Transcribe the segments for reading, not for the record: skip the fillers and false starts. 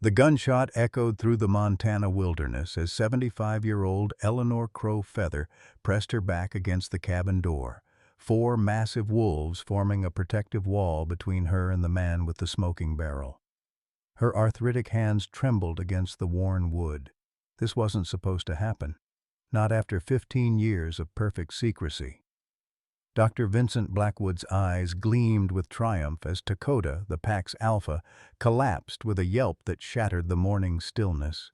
The gunshot echoed through the Montana wilderness as 75-year-old Eleanor Crow Feather pressed her back against the cabin door, four massive wolves forming a protective wall between her and the man with the smoking barrel. Her arthritic hands trembled against the worn wood. This wasn't supposed to happen, not after 15 years of perfect secrecy. Dr. Vincent Blackwood's eyes gleamed with triumph as Dakota, the pack's alpha, collapsed with a yelp that shattered the morning stillness.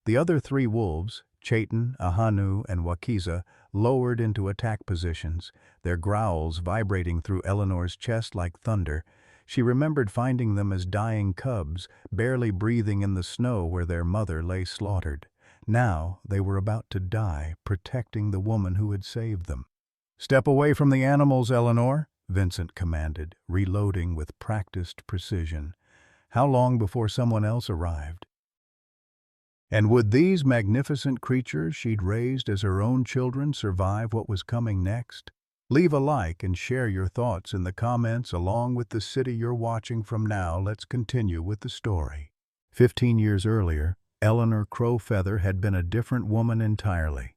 The other three wolves, Chayton, Ahanu, and Wakiza, lowered into attack positions, their growls vibrating through Eleanor's chest like thunder. She remembered finding them as dying cubs, barely breathing in the snow where their mother lay slaughtered. Now they were about to die, protecting the woman who had saved them. "Step away from the animals, Eleanor," Vincent commanded, reloading with practiced precision. How long before someone else arrived? And would these magnificent creatures she'd raised as her own children survive what was coming next? Leave a like and share your thoughts in the comments along with the city you're watching from now. Let's continue with the story. 15 years earlier, Eleanor Crow Feather had been a different woman entirely.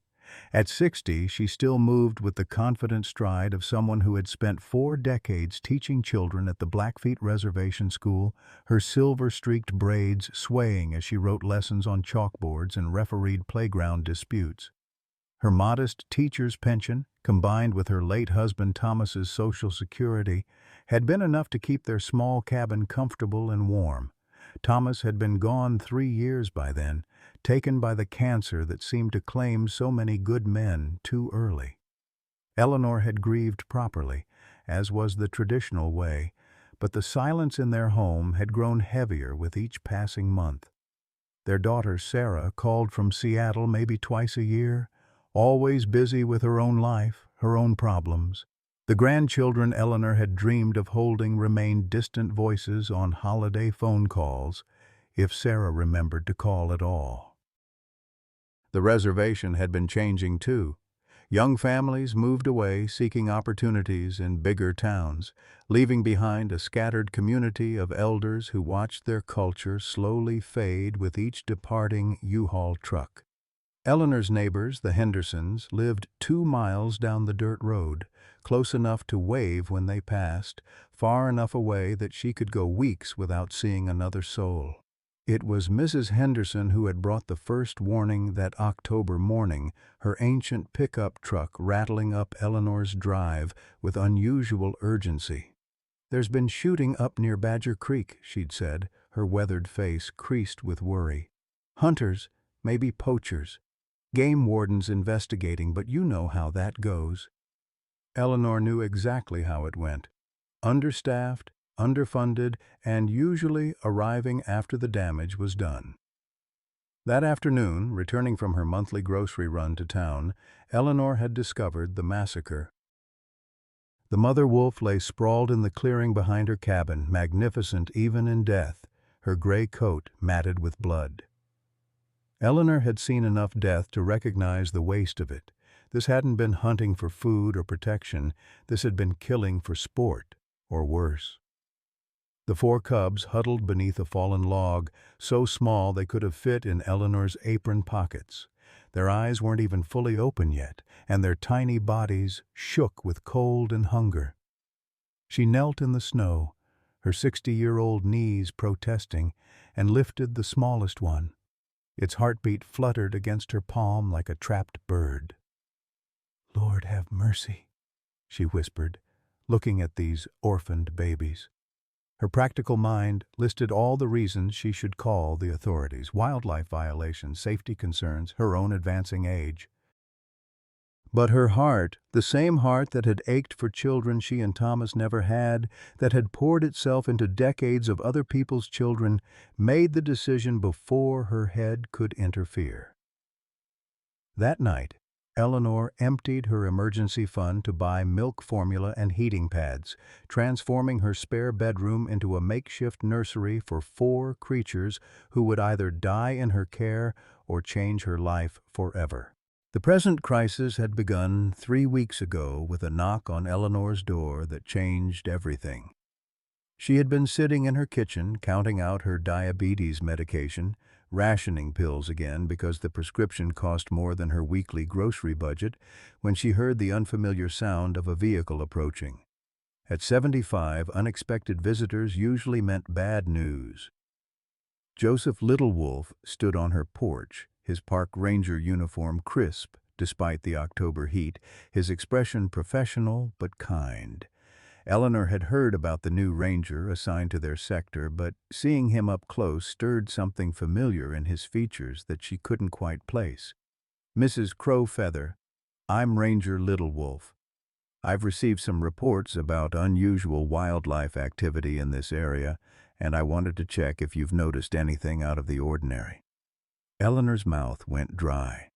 At 60, she still moved with the confident stride of someone who had spent 4 decades teaching children at the Blackfeet Reservation School, her silver-streaked braids swaying as she wrote lessons on chalkboards and refereed playground disputes. Her modest teacher's pension, combined with her late husband Thomas's Social Security, had been enough to keep their small cabin comfortable and warm. Thomas had been gone 3 years by then, taken by the cancer that seemed to claim so many good men too early. Eleanor had grieved properly, as was the traditional way, but the silence in their home had grown heavier with each passing month. Their daughter Sarah called from Seattle maybe twice a year, always busy with her own life, her own problems. The grandchildren Eleanor had dreamed of holding remained distant voices on holiday phone calls, if Sarah remembered to call at all. The reservation had been changing too. Young families moved away seeking opportunities in bigger towns, leaving behind a scattered community of elders who watched their culture slowly fade with each departing U-Haul truck. Eleanor's neighbors, the Hendersons, lived 2 miles down the dirt road, close enough to wave when they passed, far enough away that she could go weeks without seeing another soul. It was Mrs. Henderson who had brought the first warning that October morning, her ancient pickup truck rattling up Eleanor's drive with unusual urgency. "There's been shooting up near Badger Creek," she'd said, her weathered face creased with worry. "Hunters, maybe poachers. Game wardens investigating, but you know how that goes." Eleanor knew exactly how it went. Understaffed, underfunded, and usually arriving after the damage was done. That afternoon, returning from her monthly grocery run to town, Eleanor had discovered the massacre. The mother wolf lay sprawled in the clearing behind her cabin, magnificent even in death, her gray coat matted with blood. Eleanor had seen enough death to recognize the waste of it. This hadn't been hunting for food or protection, this had been killing for sport, or worse. The 4 cubs huddled beneath a fallen log, so small they could have fit in Eleanor's apron pockets. Their eyes weren't even fully open yet, and their tiny bodies shook with cold and hunger. She knelt in the snow, her 60-year-old knees protesting, and lifted the smallest one. Its heartbeat fluttered against her palm like a trapped bird. "Lord have mercy," she whispered, looking at these orphaned babies. Her practical mind listed all the reasons she should call the authorities: wildlife violations, safety concerns, her own advancing age. But her heart, the same heart that had ached for children she and Thomas never had, that had poured itself into decades of other people's children, made the decision before her head could interfere. That night, Eleanor emptied her emergency fund to buy milk formula and heating pads, transforming her spare bedroom into a makeshift nursery for 4 creatures who would either die in her care or change her life forever. The present crisis had begun 3 weeks ago with a knock on Eleanor's door that changed everything. She had been sitting in her kitchen counting out her diabetes medication, rationing pills again because the prescription cost more than her weekly grocery budget, when she heard the unfamiliar sound of a vehicle approaching. At 75, unexpected visitors usually meant bad news. Joseph Littlewolf stood on her porch, his park ranger uniform crisp despite the October heat, his expression professional but kind. Eleanor had heard about the new ranger assigned to their sector, but seeing him up close stirred something familiar in his features that she couldn't quite place. "Mrs. Crowfeather, I'm Ranger Littlewolf. I've received some reports about unusual wildlife activity in this area, and I wanted to check if you've noticed anything out of the ordinary." Eleanor's mouth went dry.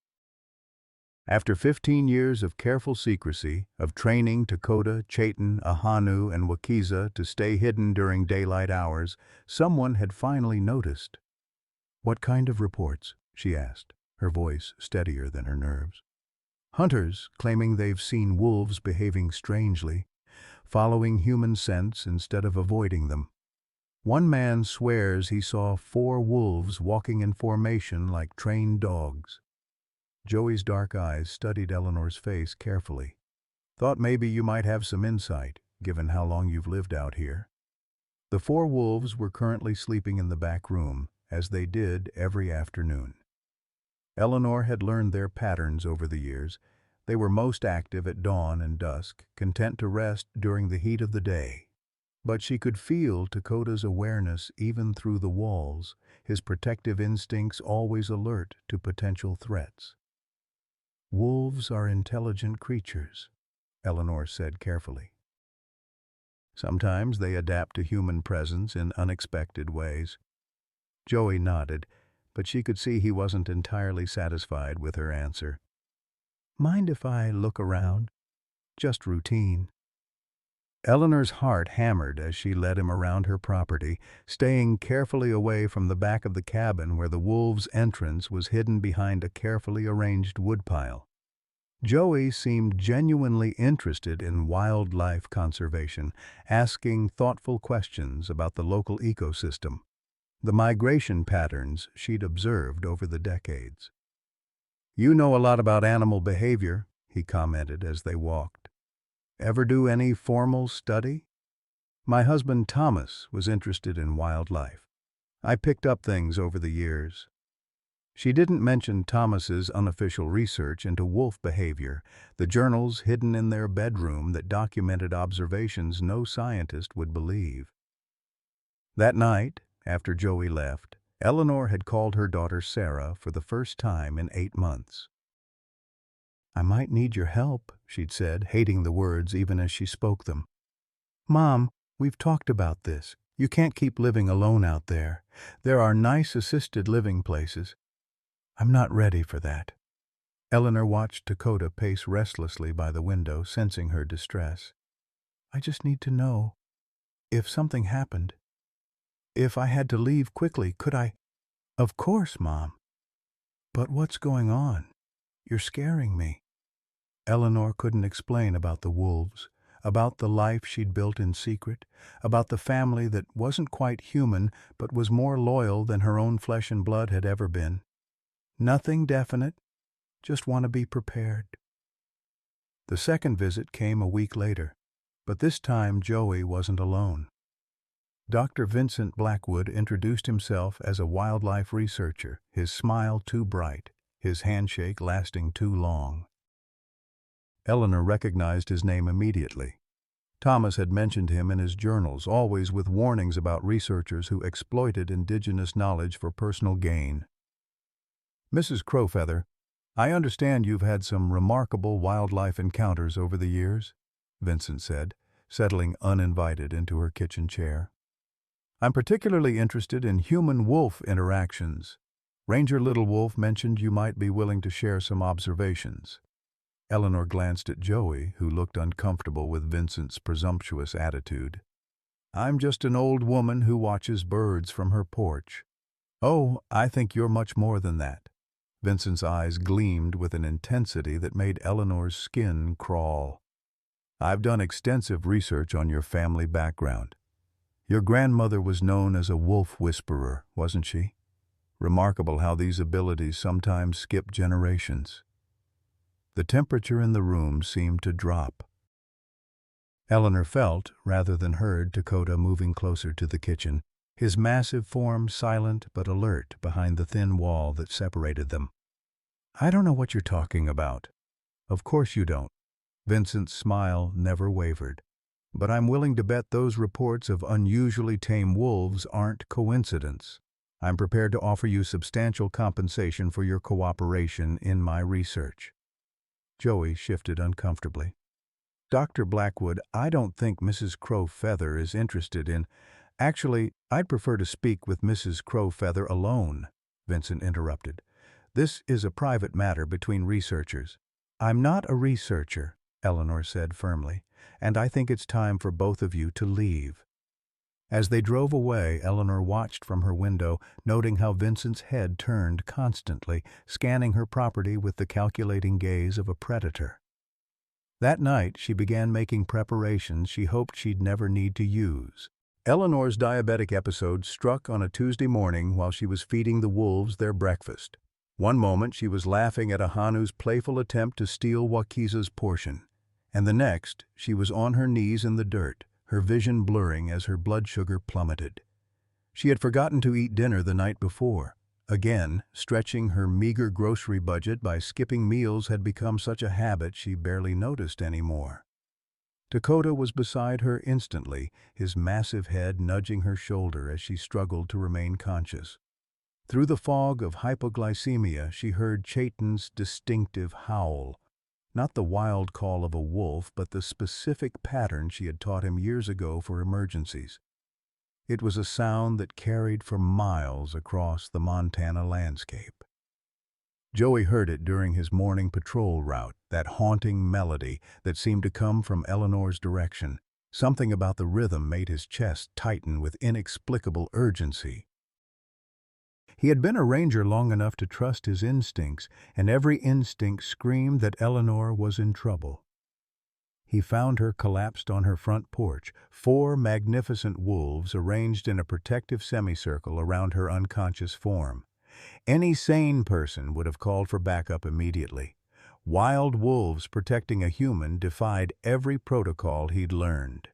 After 15 years of careful secrecy, of training Dakota, Chayton, Ahanu, and Wakiza to stay hidden during daylight hours, someone had finally noticed. "What kind of reports?" she asked, her voice steadier than her nerves. "Hunters claiming they've seen wolves behaving strangely, following human scents instead of avoiding them. One man swears he saw 4 wolves walking in formation like trained dogs." Joey's dark eyes studied Eleanor's face carefully. "Thought maybe you might have some insight, given how long you've lived out here." The 4 wolves were currently sleeping in the back room, as they did every afternoon. Eleanor had learned their patterns over the years. They were most active at dawn and dusk, content to rest during the heat of the day. But she could feel Dakota's awareness even through the walls, his protective instincts always alert to potential threats. "Wolves are intelligent creatures," Eleanor said carefully. "Sometimes they adapt to human presence in unexpected ways." Joey nodded, but she could see he wasn't entirely satisfied with her answer. "Mind if I look around? Just routine." Eleanor's heart hammered as she led him around her property, staying carefully away from the back of the cabin where the wolves' entrance was hidden behind a carefully arranged woodpile. Joey seemed genuinely interested in wildlife conservation, asking thoughtful questions about the local ecosystem, the migration patterns she'd observed over the decades. "You know a lot about animal behavior," he commented as they walked. "Ever do any formal study?" "My husband Thomas was interested in wildlife. I picked up things over the years." She didn't mention Thomas's unofficial research into wolf behavior, the journals hidden in their bedroom that documented observations no scientist would believe. That night, after Joey left, Eleanor had called her daughter Sarah for the first time in 8 months. "I might need your help," she'd said, hating the words even as she spoke them. "Mom, we've talked about this. You can't keep living alone out there. There are nice assisted living places." "I'm not ready for that." Eleanor watched Dakota pace restlessly by the window, sensing her distress. "I just need to know. If something happened. If I had to leave quickly, could I?" "Of course, Mom." "But what's going on? You're scaring me." Eleanor couldn't explain about the wolves, about the life she'd built in secret, about the family that wasn't quite human but was more loyal than her own flesh and blood had ever been. "Nothing definite. Just want to be prepared." The second visit came a week later, but this time Joey wasn't alone. Dr. Vincent Blackwood introduced himself as a wildlife researcher, his smile too bright, his handshake lasting too long. Eleanor recognized his name immediately. Thomas had mentioned him in his journals, always with warnings about researchers who exploited indigenous knowledge for personal gain. "Mrs. Crowfeather, I understand you've had some remarkable wildlife encounters over the years," Vincent said, settling uninvited into her kitchen chair. "I'm particularly interested in human-wolf interactions. Ranger Littlewolf mentioned you might be willing to share some observations." Eleanor glanced at Joey, who looked uncomfortable with Vincent's presumptuous attitude. "I'm just an old woman who watches birds from her porch." "Oh, I think you're much more than that." Vincent's eyes gleamed with an intensity that made Eleanor's skin crawl. "I've done extensive research on your family background. Your grandmother was known as a wolf whisperer, wasn't she? Remarkable how these abilities sometimes skip generations. The temperature in the room seemed to drop. Eleanor felt, rather than heard, Dakota moving closer to the kitchen, his massive form silent but alert behind the thin wall that separated them. "I don't know what you're talking about." "Of course you don't." Vincent's smile never wavered. "But I'm willing to bet those reports of unusually tame wolves aren't coincidence. I'm prepared to offer you substantial compensation for your cooperation in my research." Joey shifted uncomfortably. "Dr. Blackwood, I don't think Mrs. Crow-Feather is interested in— Actually, I'd prefer to speak with Mrs. Crow-Feather alone," Vincent interrupted. "This is a private matter between researchers." "I'm not a researcher," Eleanor said firmly, "and I think it's time for both of you to leave." As they drove away, Eleanor watched from her window, noting how Vincent's head turned constantly, scanning her property with the calculating gaze of a predator. That night, she began making preparations she hoped she'd never need to use. Eleanor's diabetic episode struck on a Tuesday morning while she was feeding the wolves their breakfast. One moment she was laughing at Ahanu's playful attempt to steal Wakiza's portion, and the next she was on her knees in the dirt, her vision blurring as her blood sugar plummeted. She had forgotten to eat dinner the night before. Again, stretching her meager grocery budget by skipping meals had become such a habit she barely noticed anymore. Dakota was beside her instantly, his massive head nudging her shoulder as she struggled to remain conscious. Through the fog of hypoglycemia, she heard Chaitin's distinctive howl. Not the wild call of a wolf, but the specific pattern she had taught him years ago for emergencies. It was a sound that carried for miles across the Montana landscape. Joey heard it during his morning patrol route, that haunting melody that seemed to come from Eleanor's direction. Something about the rhythm made his chest tighten with inexplicable urgency. He had been a ranger long enough to trust his instincts, and every instinct screamed that Eleanor was in trouble. He found her collapsed on her front porch, 4 magnificent wolves arranged in a protective semicircle around her unconscious form. Any sane person would have called for backup immediately. Wild wolves protecting a human defied every protocol he'd learned.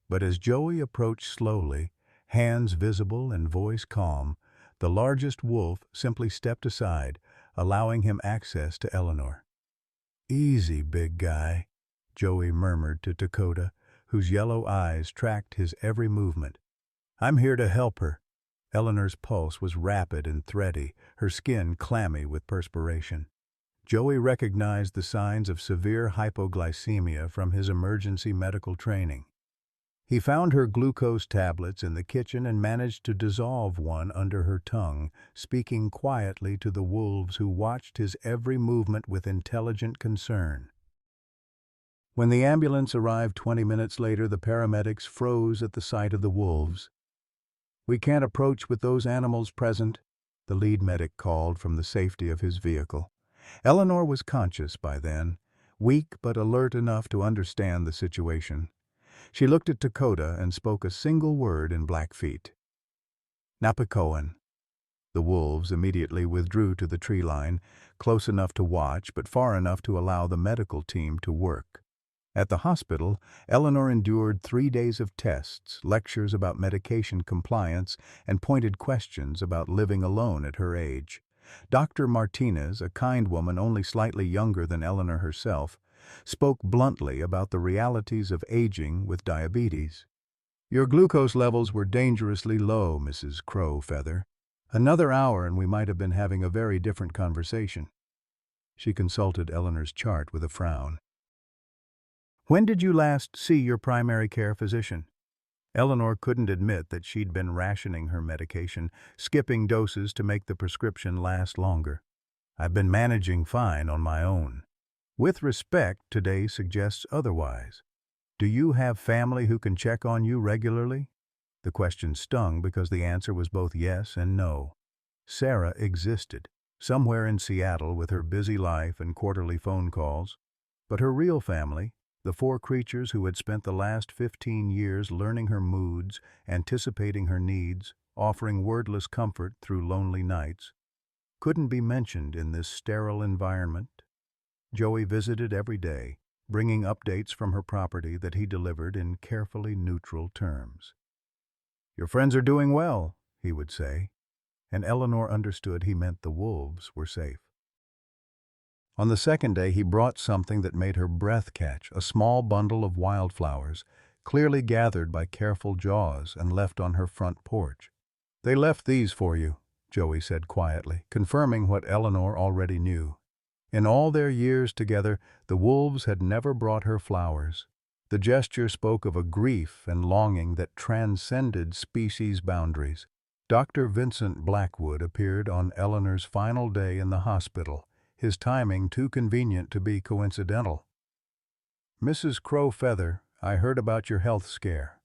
But as Joey approached slowly, hands visible and voice calm, the largest wolf simply stepped aside, allowing him access to Eleanor. "Easy, big guy," Joey murmured to Dakota, whose yellow eyes tracked his every movement. "I'm here to help her." Eleanor's pulse was rapid and thready, her skin clammy with perspiration. Joey recognized the signs of severe hypoglycemia from his emergency medical training. He found her glucose tablets in the kitchen and managed to dissolve one under her tongue, speaking quietly to the wolves who watched his every movement with intelligent concern. When the ambulance arrived 20 minutes later, the paramedics froze at the sight of the wolves. "We can't approach with those animals present," the lead medic called from the safety of his vehicle. Eleanor was conscious by then, weak but alert enough to understand the situation. She looked at Dakota and spoke a single word in Blackfeet. "Napakoan." The wolves immediately withdrew to the tree line, close enough to watch but far enough to allow the medical team to work. At the hospital, Eleanor endured 3 days of tests, lectures about medication compliance, and pointed questions about living alone at her age. Dr. Martinez, a kind woman only slightly younger than Eleanor herself, spoke bluntly about the realities of aging with diabetes. "Your glucose levels were dangerously low, Mrs. Crow-Feather. Another hour and we might have been having a very different conversation." She consulted Eleanor's chart with a frown. "When did you last see your primary care physician?" Eleanor couldn't admit that she'd been rationing her medication, skipping doses to make the prescription last longer. "I've been managing fine on my own." "With respect, today suggests otherwise. Do you have family who can check on you regularly?" The question stung because the answer was both yes and no. Sarah existed, somewhere in Seattle with her busy life and quarterly phone calls. But her real family, The four creatures who had spent the last 15 years learning her moods, anticipating her needs, offering wordless comfort through lonely nights, couldn't be mentioned in this sterile environment. Joey visited every day, bringing updates from her property that he delivered in carefully neutral terms. "Your friends are doing well," he would say, and Eleanor understood he meant the wolves were safe. On the second day, he brought something that made her breath catch, a small bundle of wildflowers, clearly gathered by careful jaws and left on her front porch. "They left these for you," Joey said quietly, confirming what Eleanor already knew. In all their years together, the wolves had never brought her flowers. The gesture spoke of a grief and longing that transcended species boundaries. Dr. Vincent Blackwood appeared on Eleanor's final day in the hospital, his timing too convenient to be coincidental. "Mrs. Crow Feather, I heard about your health scare.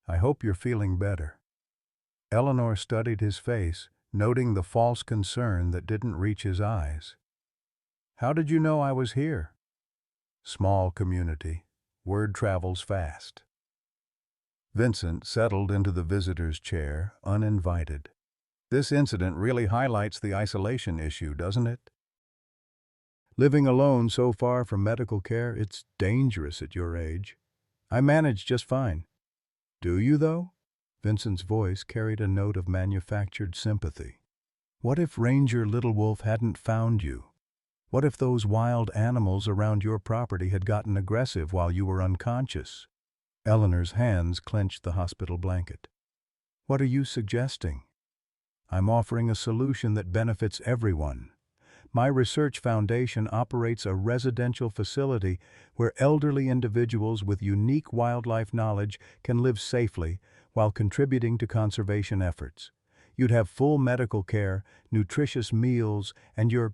I hope you're feeling better." Eleanor studied his face, noting the false concern that didn't reach his eyes. "How did you know I was here?" "Small community. Word travels fast." Vincent settled into the visitor's chair, uninvited. "This incident really highlights the isolation issue, doesn't it? Living alone so far from medical care, it's dangerous at your age. I manage just fine." "Do you, though?" Vincent's voice carried a note of manufactured sympathy. "What if Ranger Little Wolf hadn't found you? What if those wild animals around your property had gotten aggressive while you were unconscious?" Eleanor's hands clenched the hospital blanket. "What are you suggesting?" "I'm offering a solution that benefits everyone. My research foundation operates a residential facility where elderly individuals with unique wildlife knowledge can live safely while contributing to conservation efforts. You'd have full medical care, nutritious meals, and your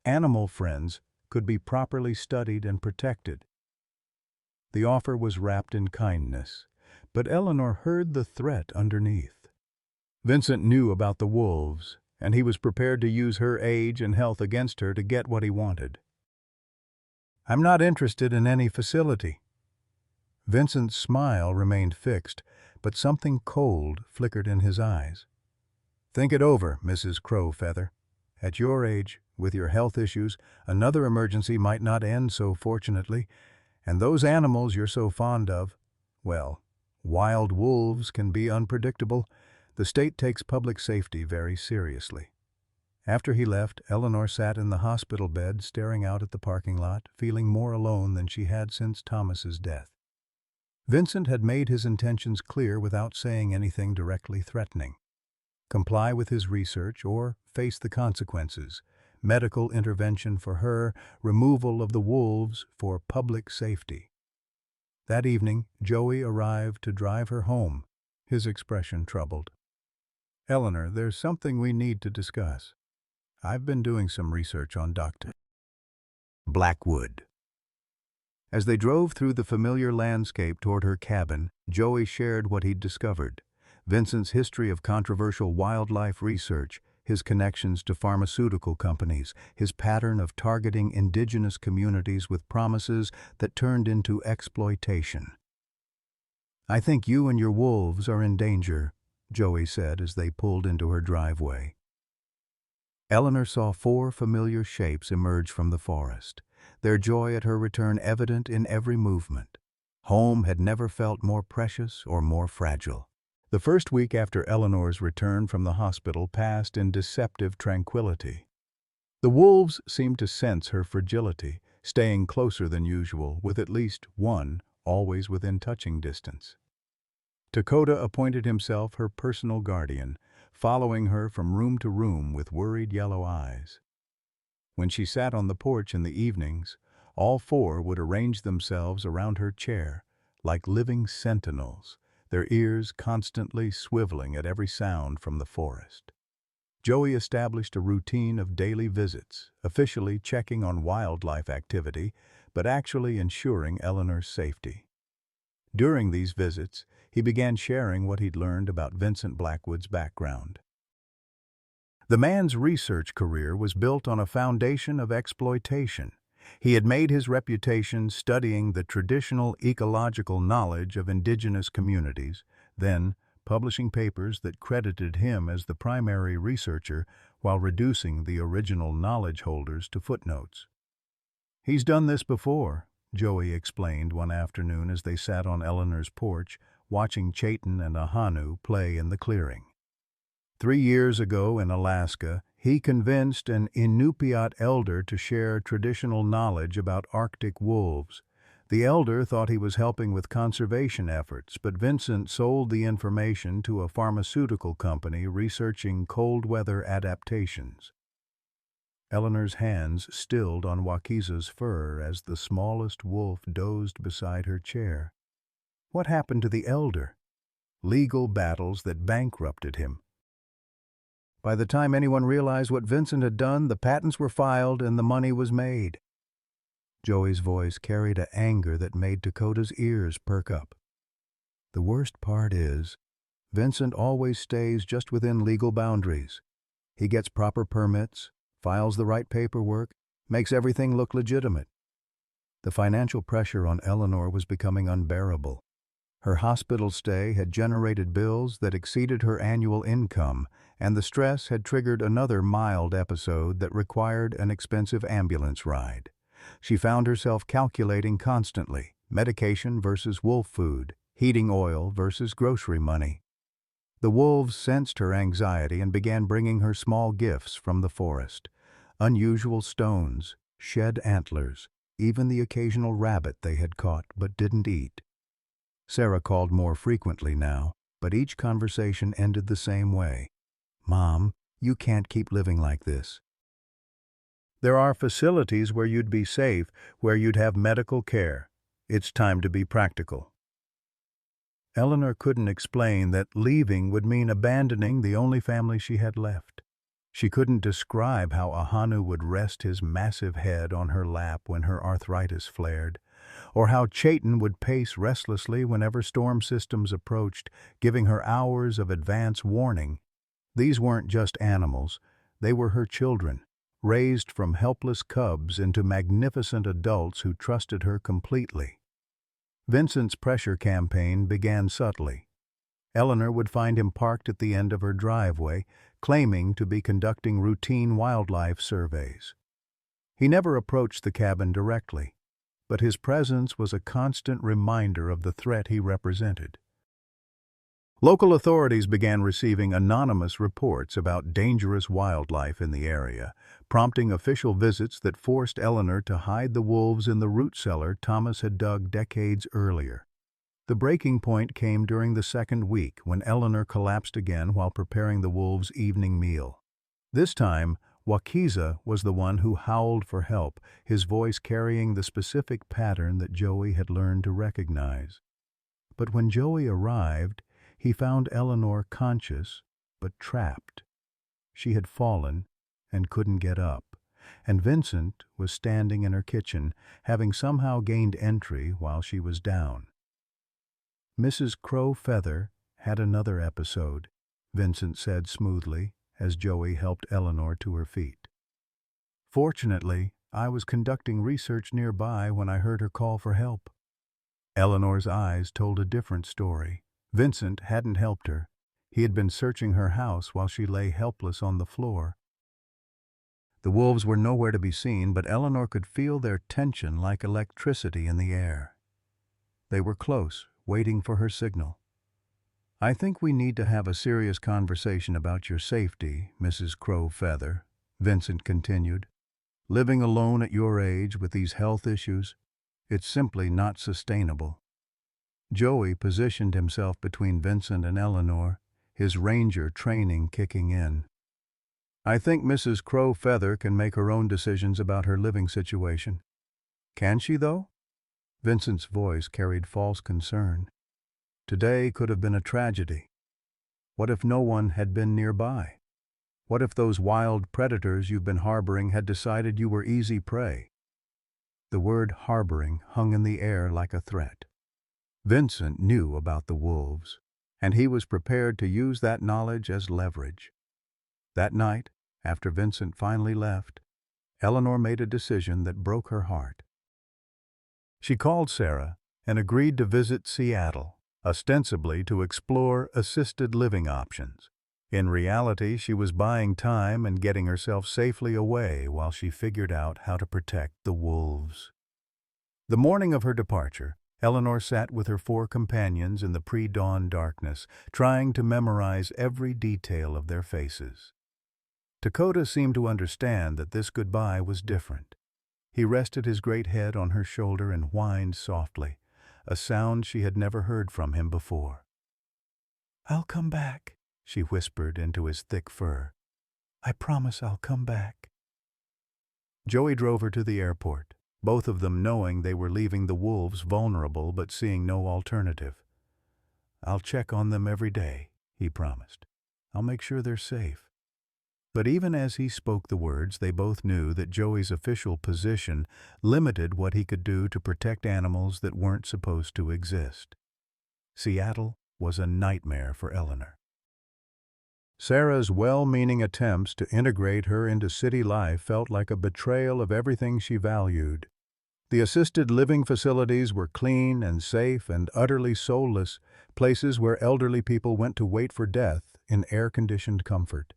animal friends could be properly studied and protected." The offer was wrapped in kindness, but Eleanor heard the threat underneath. Vincent knew about the wolves, and he was prepared to use her age and health against her to get what he wanted. "I'm not interested in any facility." Vincent's smile remained fixed, but something cold flickered in his eyes. "Think it over, Mrs. Crow Feather. At your age, with your health issues, another emergency might not end so fortunately, and those animals you're so fond of, well, wild wolves can be unpredictable. The state takes public safety very seriously." After he left, Eleanor sat in the hospital bed staring out at the parking lot, feeling more alone than she had since Thomas's death. Vincent had made his intentions clear without saying anything directly threatening. Comply with his research or face the consequences. Medical intervention for her, removal of the wolves for public safety. That evening, Joey arrived to drive her home, his expression troubled. "Eleanor, there's something we need to discuss. I've been doing some research on Dr. Blackwood." As they drove through the familiar landscape toward her cabin, Joey shared what he'd discovered. Vincent's history of controversial wildlife research, his connections to pharmaceutical companies, his pattern of targeting indigenous communities with promises that turned into exploitation. "I think you and your wolves are in danger," Joey said as they pulled into her driveway. Eleanor saw four familiar shapes emerge from the forest, their joy at her return evident in every movement. Home had never felt more precious or more fragile. The first week after Eleanor's return from the hospital passed in deceptive tranquility. The wolves seemed to sense her fragility, staying closer than usual, with at least one always within touching distance. Dakota appointed himself her personal guardian, following her from room to room with worried yellow eyes. When she sat on the porch in the evenings, all four would arrange themselves around her chair, like living sentinels, their ears constantly swiveling at every sound from the forest. Joey established a routine of daily visits, officially checking on wildlife activity, but actually ensuring Eleanor's safety. During these visits, he began sharing what he'd learned about Vincent Blackwood's background. The man's research career was built on a foundation of exploitation. He had made his reputation studying the traditional ecological knowledge of indigenous communities, then publishing papers that credited him as the primary researcher while reducing the original knowledge holders to footnotes. "He's done this before," Joey explained one afternoon as they sat on Eleanor's porch, watching Chayton and Ahanu play in the clearing. 3 years ago in Alaska, he convinced an Inupiat elder to share traditional knowledge about Arctic wolves. The elder thought he was helping with conservation efforts, but Vincent sold the information to a pharmaceutical company researching cold weather adaptations. Eleanor's hands stilled on Wakiza's fur as the smallest wolf dozed beside her chair. What happened to the elder? Legal battles that bankrupted him. By the time anyone realized what Vincent had done, the patents were filed and the money was made. Joey's voice carried an anger that made Dakota's ears perk up. The worst part is, Vincent always stays just within legal boundaries. He gets proper permits, files the right paperwork, makes everything look legitimate. The financial pressure on Eleanor was becoming unbearable. Her hospital stay had generated bills that exceeded her annual income, and the stress had triggered another mild episode that required an expensive ambulance ride. She found herself calculating constantly, medication versus wolf food, heating oil versus grocery money. The wolves sensed her anxiety and began bringing her small gifts from the forest. Unusual stones, shed antlers, even the occasional rabbit they had caught but didn't eat. Sarah called more frequently now, but each conversation ended the same way. "Mom, you can't keep living like this. There are facilities where you'd be safe, where you'd have medical care. It's time to be practical." Eleanor couldn't explain that leaving would mean abandoning the only family she had left. She couldn't describe how Ahanu would rest his massive head on her lap when her arthritis flared, or how Chayton would pace restlessly whenever storm systems approached, giving her hours of advance warning. These weren't just animals, they were her children, raised from helpless cubs into magnificent adults who trusted her completely. Vincent's pressure campaign began subtly. Eleanor would find him parked at the end of her driveway, claiming to be conducting routine wildlife surveys. He never approached the cabin directly, but his presence was a constant reminder of the threat he represented. Local authorities began receiving anonymous reports about dangerous wildlife in the area, prompting official visits that forced Eleanor to hide the wolves in the root cellar Thomas had dug decades earlier. The breaking point came during the second week when Eleanor collapsed again while preparing the wolves' evening meal. This time, Wakiza was the one who howled for help, his voice carrying the specific pattern that Joey had learned to recognize. But when Joey arrived, he found Eleanor conscious but trapped. She had fallen and couldn't get up, and Vincent was standing in her kitchen, having somehow gained entry while she was down. "Mrs. Crow Feather had another episode," Vincent said smoothly as Joey helped Eleanor to her feet. "Fortunately, I was conducting research nearby when I heard her call for help." Eleanor's eyes told a different story. Vincent hadn't helped her. He had been searching her house while she lay helpless on the floor. The wolves were nowhere to be seen, but Eleanor could feel their tension like electricity in the air. They were close, waiting for her signal. "I think we need to have a serious conversation about your safety, Mrs. Crow Feather," Vincent continued. "Living alone at your age with these health issues, it's simply not sustainable." Joey positioned himself between Vincent and Eleanor, his ranger training kicking in. "I think Mrs. Crow Feather can make her own decisions about her living situation." "Can she, though?" Vincent's voice carried false concern. "Today could have been a tragedy. What if no one had been nearby? What if those wild predators you've been harboring had decided you were easy prey?" The word harboring hung in the air like a threat. Vincent knew about the wolves, and he was prepared to use that knowledge as leverage. That night, after Vincent finally left, Eleanor made a decision that broke her heart. She called Sarah and agreed to visit Seattle, ostensibly to explore assisted living options. In reality, she was buying time and getting herself safely away while she figured out how to protect the wolves. The morning of her departure, Eleanor sat with her 4 companions in the pre-dawn darkness, trying to memorize every detail of their faces. Dakota seemed to understand that this goodbye was different. He rested his great head on her shoulder and whined softly, a sound she had never heard from him before. "I'll come back," she whispered into his thick fur. "I promise I'll come back." Joey drove her to the airport, both of them knowing they were leaving the wolves vulnerable but seeing no alternative. "I'll check on them every day," he promised. "I'll make sure they're safe." But even as he spoke the words, they both knew that Joey's official position limited what he could do to protect animals that weren't supposed to exist. Seattle was a nightmare for Eleanor. Sarah's well-meaning attempts to integrate her into city life felt like a betrayal of everything she valued. The assisted living facilities were clean and safe and utterly soulless, places where elderly people went to wait for death in air-conditioned comfort.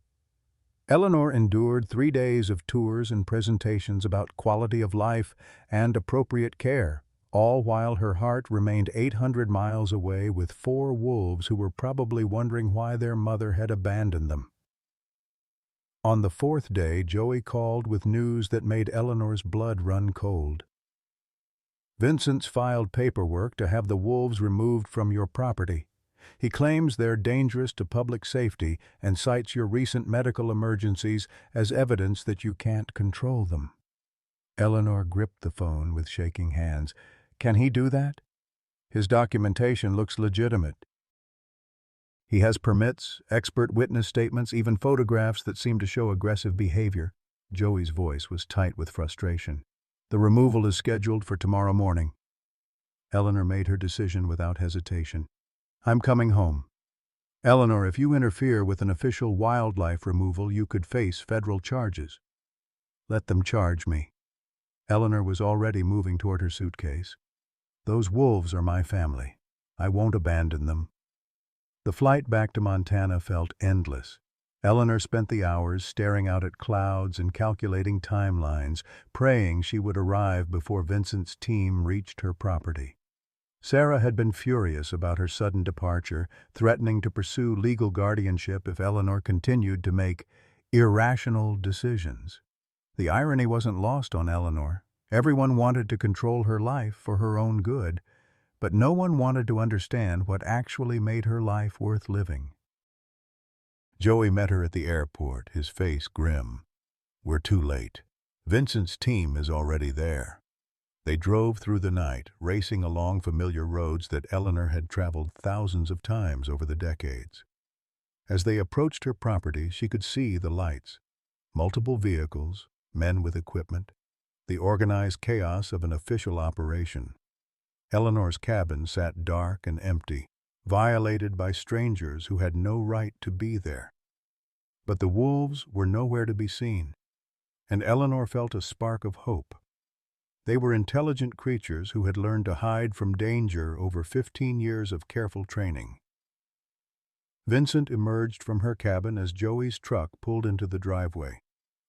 Eleanor endured 3 days of tours and presentations about quality of life and appropriate care, all while her heart remained 800 miles away with 4 wolves who were probably wondering why their mother had abandoned them. On the 4th day, Joey called with news that made Eleanor's blood run cold. "Vincent's filed paperwork to have the wolves removed from your property. He claims they're dangerous to public safety and cites your recent medical emergencies as evidence that you can't control them." Eleanor gripped the phone with shaking hands. "Can he do that? His documentation looks legitimate. He has permits, expert witness statements, even photographs that seem to show aggressive behavior." Joey's voice was tight with frustration. "The removal is scheduled for tomorrow morning." Eleanor made her decision without hesitation. "I'm coming home. Eleanor, if you interfere with an official wildlife removal, you could face federal charges." "Let them charge me." Eleanor was already moving toward her suitcase. "Those wolves are my family. I won't abandon them." The flight back to Montana felt endless. Eleanor spent the hours staring out at clouds and calculating timelines, praying she would arrive before Vincent's team reached her property. Sarah had been furious about her sudden departure, threatening to pursue legal guardianship if Eleanor continued to make irrational decisions. The irony wasn't lost on Eleanor. Everyone wanted to control her life for her own good, but no one wanted to understand what actually made her life worth living. Joey met her at the airport, his face grim. "We're too late. Vincent's team is already there." They drove through the night, racing along familiar roads that Eleanor had traveled thousands of times over the decades. As they approached her property, she could see the lights. Multiple vehicles, men with equipment, the organized chaos of an official operation. Eleanor's cabin sat dark and empty, violated by strangers who had no right to be there. But the wolves were nowhere to be seen, and Eleanor felt a spark of hope. They were intelligent creatures who had learned to hide from danger over 15 years of careful training. Vincent emerged from her cabin as Joey's truck pulled into the driveway,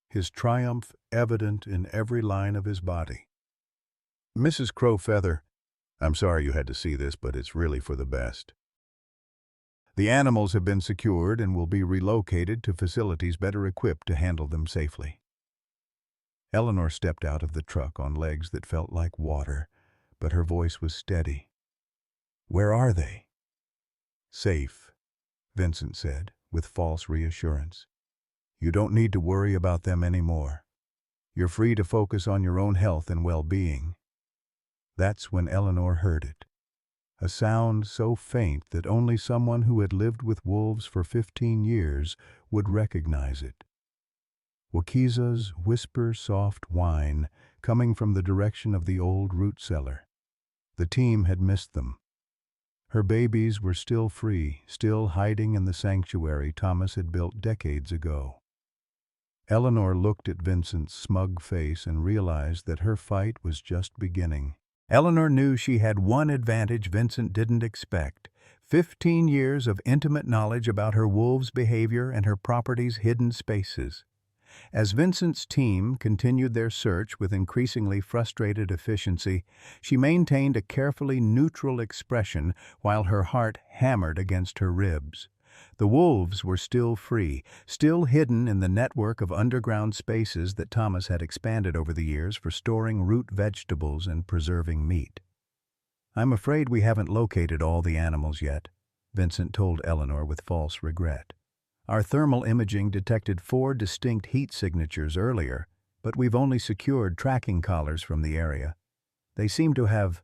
his triumph evident in every line of his body. "Mrs. Crowfeather, I'm sorry you had to see this, but it's really for the best. The animals have been secured and will be relocated to facilities better equipped to handle them safely." Eleanor stepped out of the truck on legs that felt like water, but her voice was steady. "Where are they?" "Safe," Vincent said, with false reassurance. "You don't need to worry about them anymore. You're free to focus on your own health and well-being." That's when Eleanor heard it. A sound so faint that only someone who had lived with wolves for 15 years would recognize it. Wakiza's whisper-soft whine coming from the direction of the old root cellar. The team had missed them. Her babies were still free, still hiding in the sanctuary Thomas had built decades ago. Eleanor looked at Vincent's smug face and realized that her fight was just beginning. Eleanor knew she had one advantage Vincent didn't expect: 15 years of intimate knowledge about her wolves' behavior and her property's hidden spaces. As Vincent's team continued their search with increasingly frustrated efficiency, she maintained a carefully neutral expression while her heart hammered against her ribs. The wolves were still free, still hidden in the network of underground spaces that Thomas had expanded over the years for storing root vegetables and preserving meat. "I'm afraid we haven't located all the animals yet," Vincent told Eleanor with false regret. "Our thermal imaging detected 4 distinct heat signatures earlier, but we've only secured tracking collars from the area. They seem to have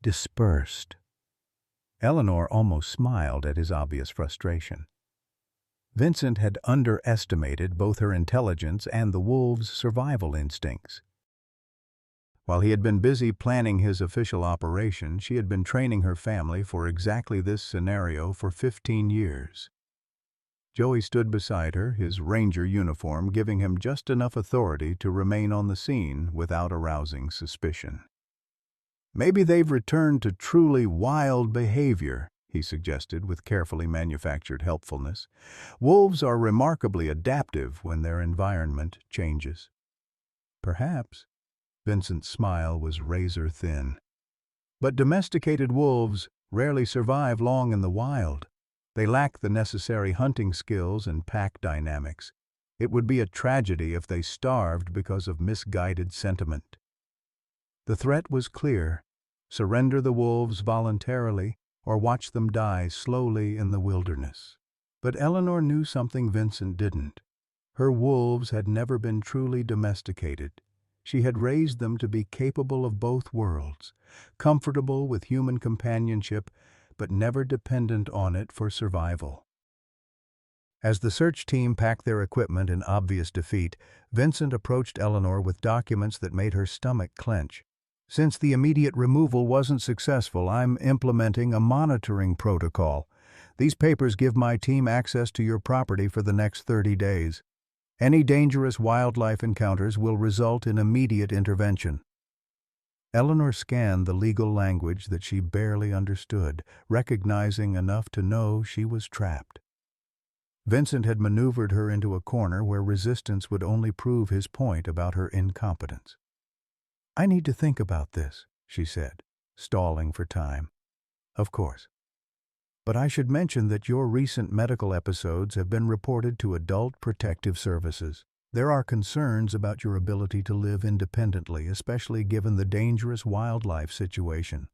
dispersed." Eleanor almost smiled at his obvious frustration. Vincent had underestimated both her intelligence and the wolves' survival instincts. While he had been busy planning his official operation, she had been training her family for exactly this scenario for 15 years. Joey stood beside her, his ranger uniform giving him just enough authority to remain on the scene without arousing suspicion. "Maybe they've returned to truly wild behavior," he suggested with carefully manufactured helpfulness. "Wolves are remarkably adaptive when their environment changes." "Perhaps." Vincent's smile was razor-thin. "But domesticated wolves rarely survive long in the wild. They lack the necessary hunting skills and pack dynamics. It would be a tragedy if they starved because of misguided sentiment." The threat was clear: surrender the wolves voluntarily or watch them die slowly in the wilderness. But Eleanor knew something Vincent didn't. Her wolves had never been truly domesticated. She had raised them to be capable of both worlds, comfortable with human companionship, but never dependent on it for survival. As the search team packed their equipment in obvious defeat, Vincent approached Eleanor with documents that made her stomach clench. "Since the immediate removal wasn't successful, I'm implementing a monitoring protocol. These papers give my team access to your property for the next 30 days. Any dangerous wildlife encounters will result in immediate intervention." Eleanor scanned the legal language that she barely understood, recognizing enough to know she was trapped. Vincent had maneuvered her into a corner where resistance would only prove his point about her incompetence. "I need to think about this," she said, stalling for time. "Of course. But I should mention that your recent medical episodes have been reported to Adult Protective Services. There are concerns about your ability to live independently, especially given the dangerous wildlife situation."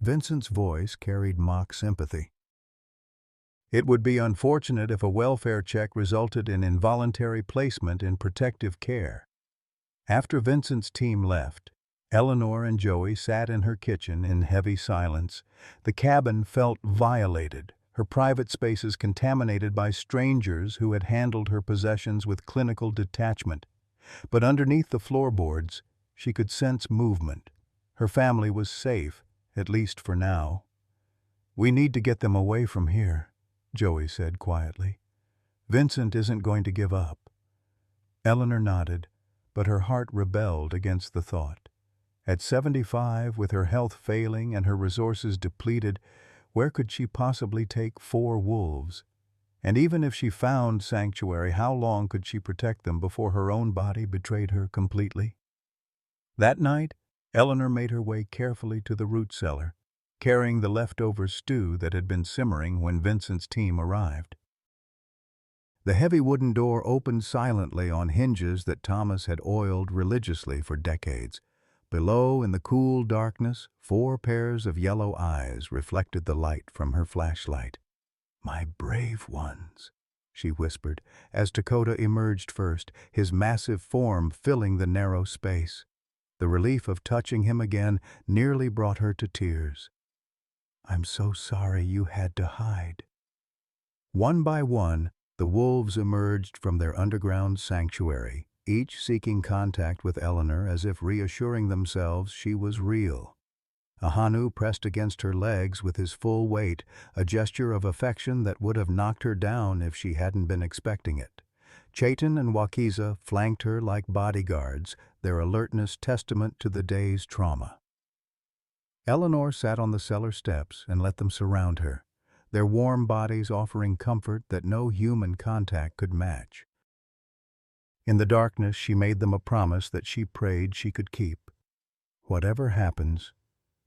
Vincent's voice carried mock sympathy. "It would be unfortunate if a welfare check resulted in involuntary placement in protective care." After Vincent's team left, Eleanor and Joey sat in her kitchen in heavy silence. The cabin felt violated, her private spaces contaminated by strangers who had handled her possessions with clinical detachment. But underneath the floorboards, she could sense movement. Her family was safe, at least for now. "We need to get them away from here," Joey said quietly. "Vincent isn't going to give up." Eleanor nodded, but her heart rebelled against the thought. At 75, with her health failing and her resources depleted, where could she possibly take 4 wolves? And even if she found sanctuary, how long could she protect them before her own body betrayed her completely? That night, Eleanor made her way carefully to the root cellar, carrying the leftover stew that had been simmering when Vincent's team arrived. The heavy wooden door opened silently on hinges that Thomas had oiled religiously for decades. Below, in the cool darkness, 4 pairs of yellow eyes reflected the light from her flashlight. "My brave ones," she whispered, as Dakota emerged first, his massive form filling the narrow space. The relief of touching him again nearly brought her to tears. "I'm so sorry you had to hide." One by one, the wolves emerged from their underground sanctuary, each seeking contact with Eleanor as if reassuring themselves she was real. Ahanu pressed against her legs with his full weight, a gesture of affection that would have knocked her down if she hadn't been expecting it. Chayton and Wakiza flanked her like bodyguards, their alertness testament to the day's trauma. Eleanor sat on the cellar steps and let them surround her, their warm bodies offering comfort that no human contact could match. In the darkness, she made them a promise that she prayed she could keep. Whatever happens,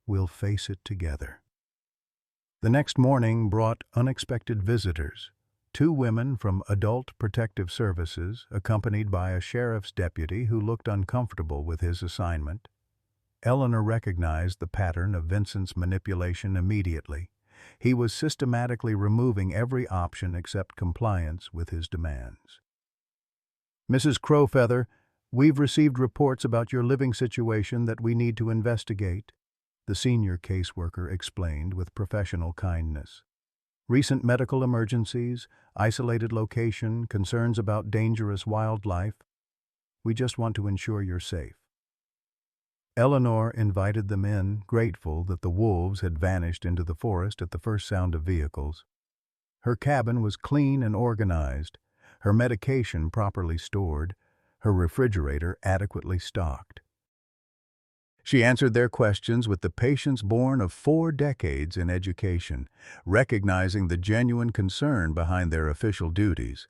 we'll face it together. The next morning brought unexpected visitors. Two women from Adult Protective Services, accompanied by a sheriff's deputy who looked uncomfortable with his assignment. Eleanor recognized the pattern of Vincent's manipulation immediately. He was systematically removing every option except compliance with his demands. "Mrs. Crowfeather, we've received reports about your living situation that we need to investigate," the senior caseworker explained with professional kindness. "Recent medical emergencies, isolated location, concerns about dangerous wildlife. We just want to ensure you're safe." Eleanor invited them in, grateful that the wolves had vanished into the forest at the first sound of vehicles. Her cabin was clean and organized, her medication properly stored, her refrigerator adequately stocked. She answered their questions with the patience born of 4 decades in education, recognizing the genuine concern behind their official duties.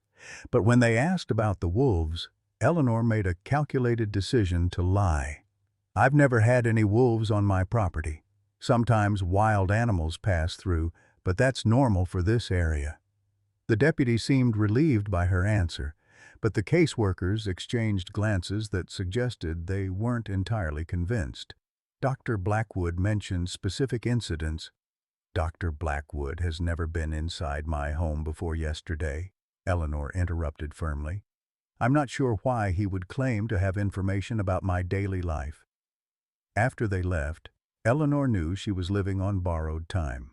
But when they asked about the wolves, Eleanor made a calculated decision to lie. "I've never had any wolves on my property. Sometimes wild animals pass through, but that's normal for this area." The deputy seemed relieved by her answer, but the caseworkers exchanged glances that suggested they weren't entirely convinced. Dr. Blackwood mentioned specific incidents. "Dr. Blackwood has never been inside my home before yesterday," Eleanor interrupted firmly. "I'm not sure why he would claim to have information about my daily life." After they left, Eleanor knew she was living on borrowed time.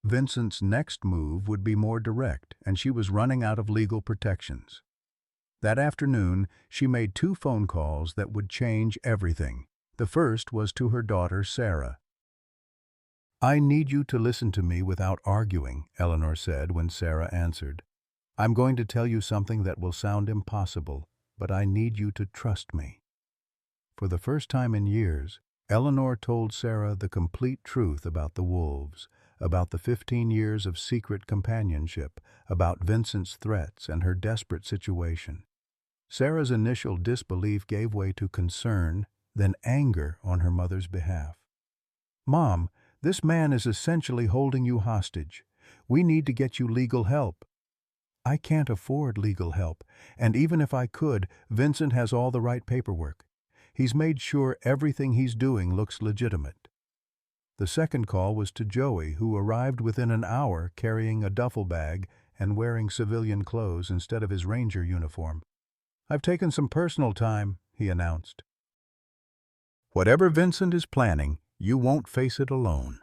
Vincent's next move would be more direct, and she was running out of legal protections. That afternoon, she made 2 phone calls that would change everything. The first was to her daughter, Sarah. "I need you to listen to me without arguing," Eleanor said when Sarah answered. "I'm going to tell you something that will sound impossible, but I need you to trust me." For the first time in years, Eleanor told Sarah the complete truth about the wolves, about the 15 years of secret companionship, about Vincent's threats and her desperate situation. Sarah's initial disbelief gave way to concern, then anger on her mother's behalf. "Mom, this man is essentially holding you hostage. We need to get you legal help." "I can't afford legal help, and even if I could, Vincent has all the right paperwork. He's made sure everything he's doing looks legitimate." The second call was to Joey, who arrived within an hour carrying a duffel bag and wearing civilian clothes instead of his ranger uniform. "I've taken some personal time," he announced. "Whatever Vincent is planning, you won't face it alone."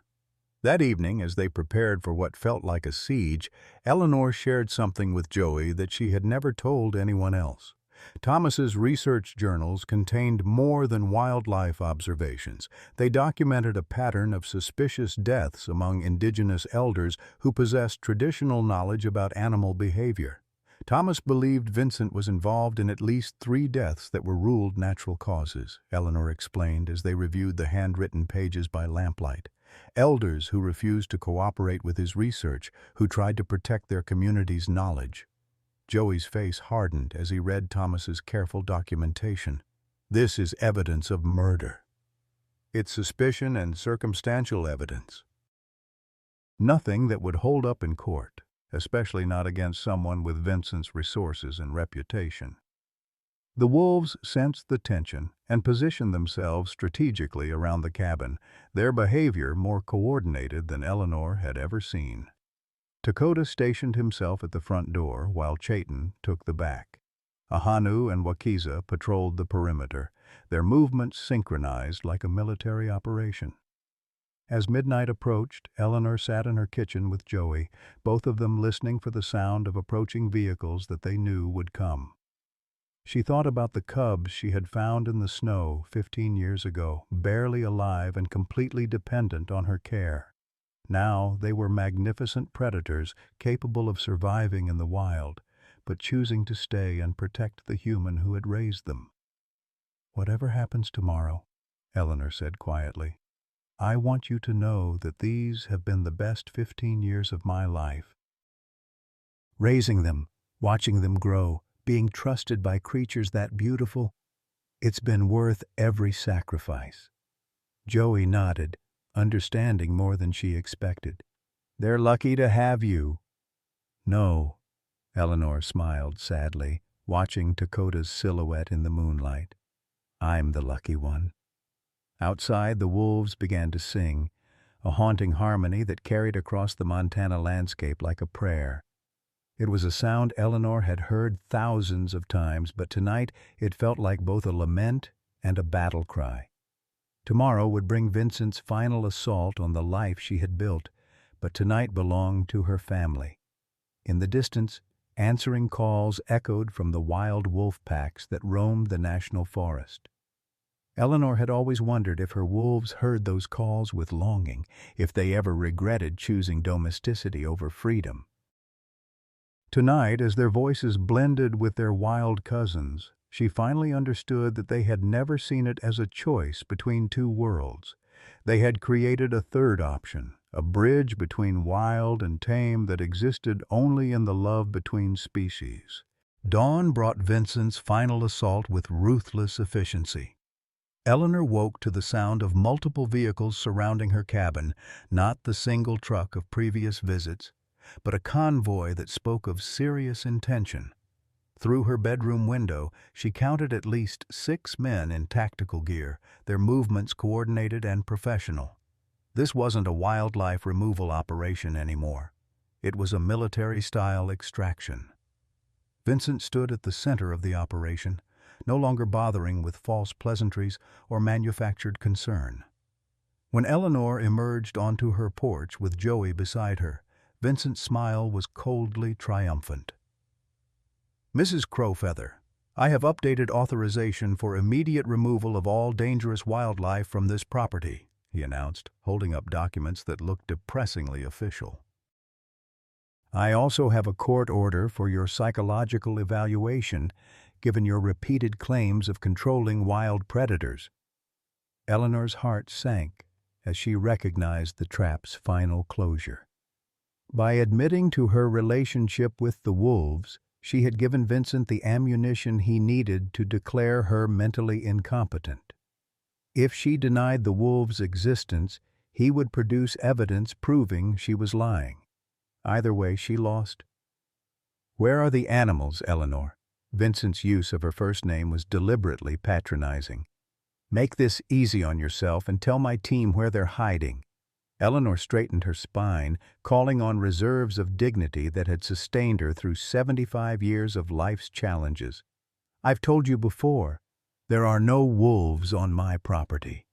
That evening, as they prepared for what felt like a siege, Eleanor shared something with Joey that she had never told anyone else. Thomas's research journals contained more than wildlife observations. They documented a pattern of suspicious deaths among indigenous elders who possessed traditional knowledge about animal behavior. Thomas believed Vincent was involved in at least 3 deaths that were ruled natural causes, Eleanor explained as they reviewed the handwritten pages by lamplight. Elders who refused to cooperate with his research, who tried to protect their community's knowledge. Joey's face hardened as he read Thomas's careful documentation. "This is evidence of murder. It's suspicion and circumstantial evidence. Nothing that would hold up in court, especially not against someone with Vincent's resources and reputation." The wolves sensed the tension and positioned themselves strategically around the cabin, their behavior more coordinated than Eleanor had ever seen. Dakota stationed himself at the front door while Chayton took the back. Ahanu and Wakiza patrolled the perimeter, their movements synchronized like a military operation. As midnight approached, Eleanor sat in her kitchen with Joey, both of them listening for the sound of approaching vehicles that they knew would come. She thought about the cubs she had found in the snow 15 years ago, barely alive and completely dependent on her care. Now they were magnificent predators capable of surviving in the wild, but choosing to stay and protect the human who had raised them. "Whatever happens tomorrow," Eleanor said quietly, "I want you to know that these have been the best 15 years of my life. Raising them, watching them grow, being trusted by creatures that beautiful, it's been worth every sacrifice." Joey nodded, understanding more than she expected. "They're lucky to have you." "No," Eleanor smiled sadly, watching Dakota's silhouette in the moonlight. "I'm the lucky one." Outside, the wolves began to sing, a haunting harmony that carried across the Montana landscape like a prayer. It was a sound Eleanor had heard thousands of times, but tonight it felt like both a lament and a battle cry. Tomorrow would bring Vincent's final assault on the life she had built, but tonight belonged to her family. In the distance, answering calls echoed from the wild wolf packs that roamed the national forest. Eleanor had always wondered if her wolves heard those calls with longing, if they ever regretted choosing domesticity over freedom. Tonight, as their voices blended with their wild cousins, she finally understood that they had never seen it as a choice between two worlds. They had created a third option, a bridge between wild and tame that existed only in the love between species. Dawn brought Vincent's final assault with ruthless efficiency. Eleanor woke to the sound of multiple vehicles surrounding her cabin, not the single truck of previous visits, but a convoy that spoke of serious intention. Through her bedroom window, she counted at least 6 men in tactical gear, their movements coordinated and professional. This wasn't a wildlife removal operation anymore. It was a military-style extraction. Vincent stood at the center of the operation, no longer bothering with false pleasantries or manufactured concern. When Eleanor emerged onto her porch with Joey beside her, Vincent's smile was coldly triumphant. "Mrs. Crowfeather, I have updated authorization for immediate removal of all dangerous wildlife from this property," he announced, holding up documents that looked depressingly official. "I also have a court order for your psychological evaluation, given your repeated claims of controlling wild predators." Eleanor's heart sank as she recognized the trap's final closure. By admitting to her relationship with the wolves, she had given Vincent the ammunition he needed to declare her mentally incompetent. If she denied the wolves' existence, he would produce evidence proving she was lying. Either way, she lost. "Where are the animals, Eleanor?" Vincent's use of her first name was deliberately patronizing. "Make this easy on yourself and tell my team where they're hiding." Eleanor straightened her spine, calling on reserves of dignity that had sustained her through 75 years of life's challenges. "I've told you before, there are no wolves on my property."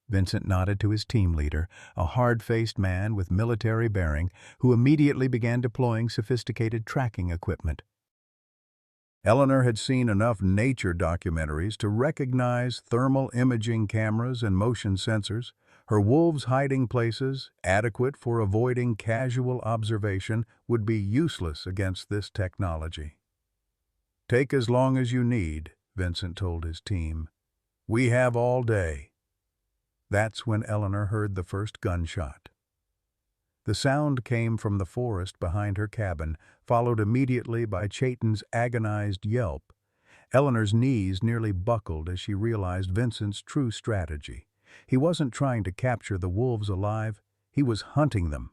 Vincent nodded to his team leader, a hard-faced man with military bearing, who immediately began deploying sophisticated tracking equipment. Eleanor had seen enough nature documentaries to recognize thermal imaging cameras and motion sensors. Her wolves' hiding places, adequate for avoiding casual observation, would be useless against this technology. "Take as long as you need," Vincent told his team. "We have all day." That's when Eleanor heard the first gunshot. The sound came from the forest behind her cabin, followed immediately by Chayton's agonized yelp. Eleanor's knees nearly buckled as she realized Vincent's true strategy. He wasn't trying to capture the wolves alive, he was hunting them.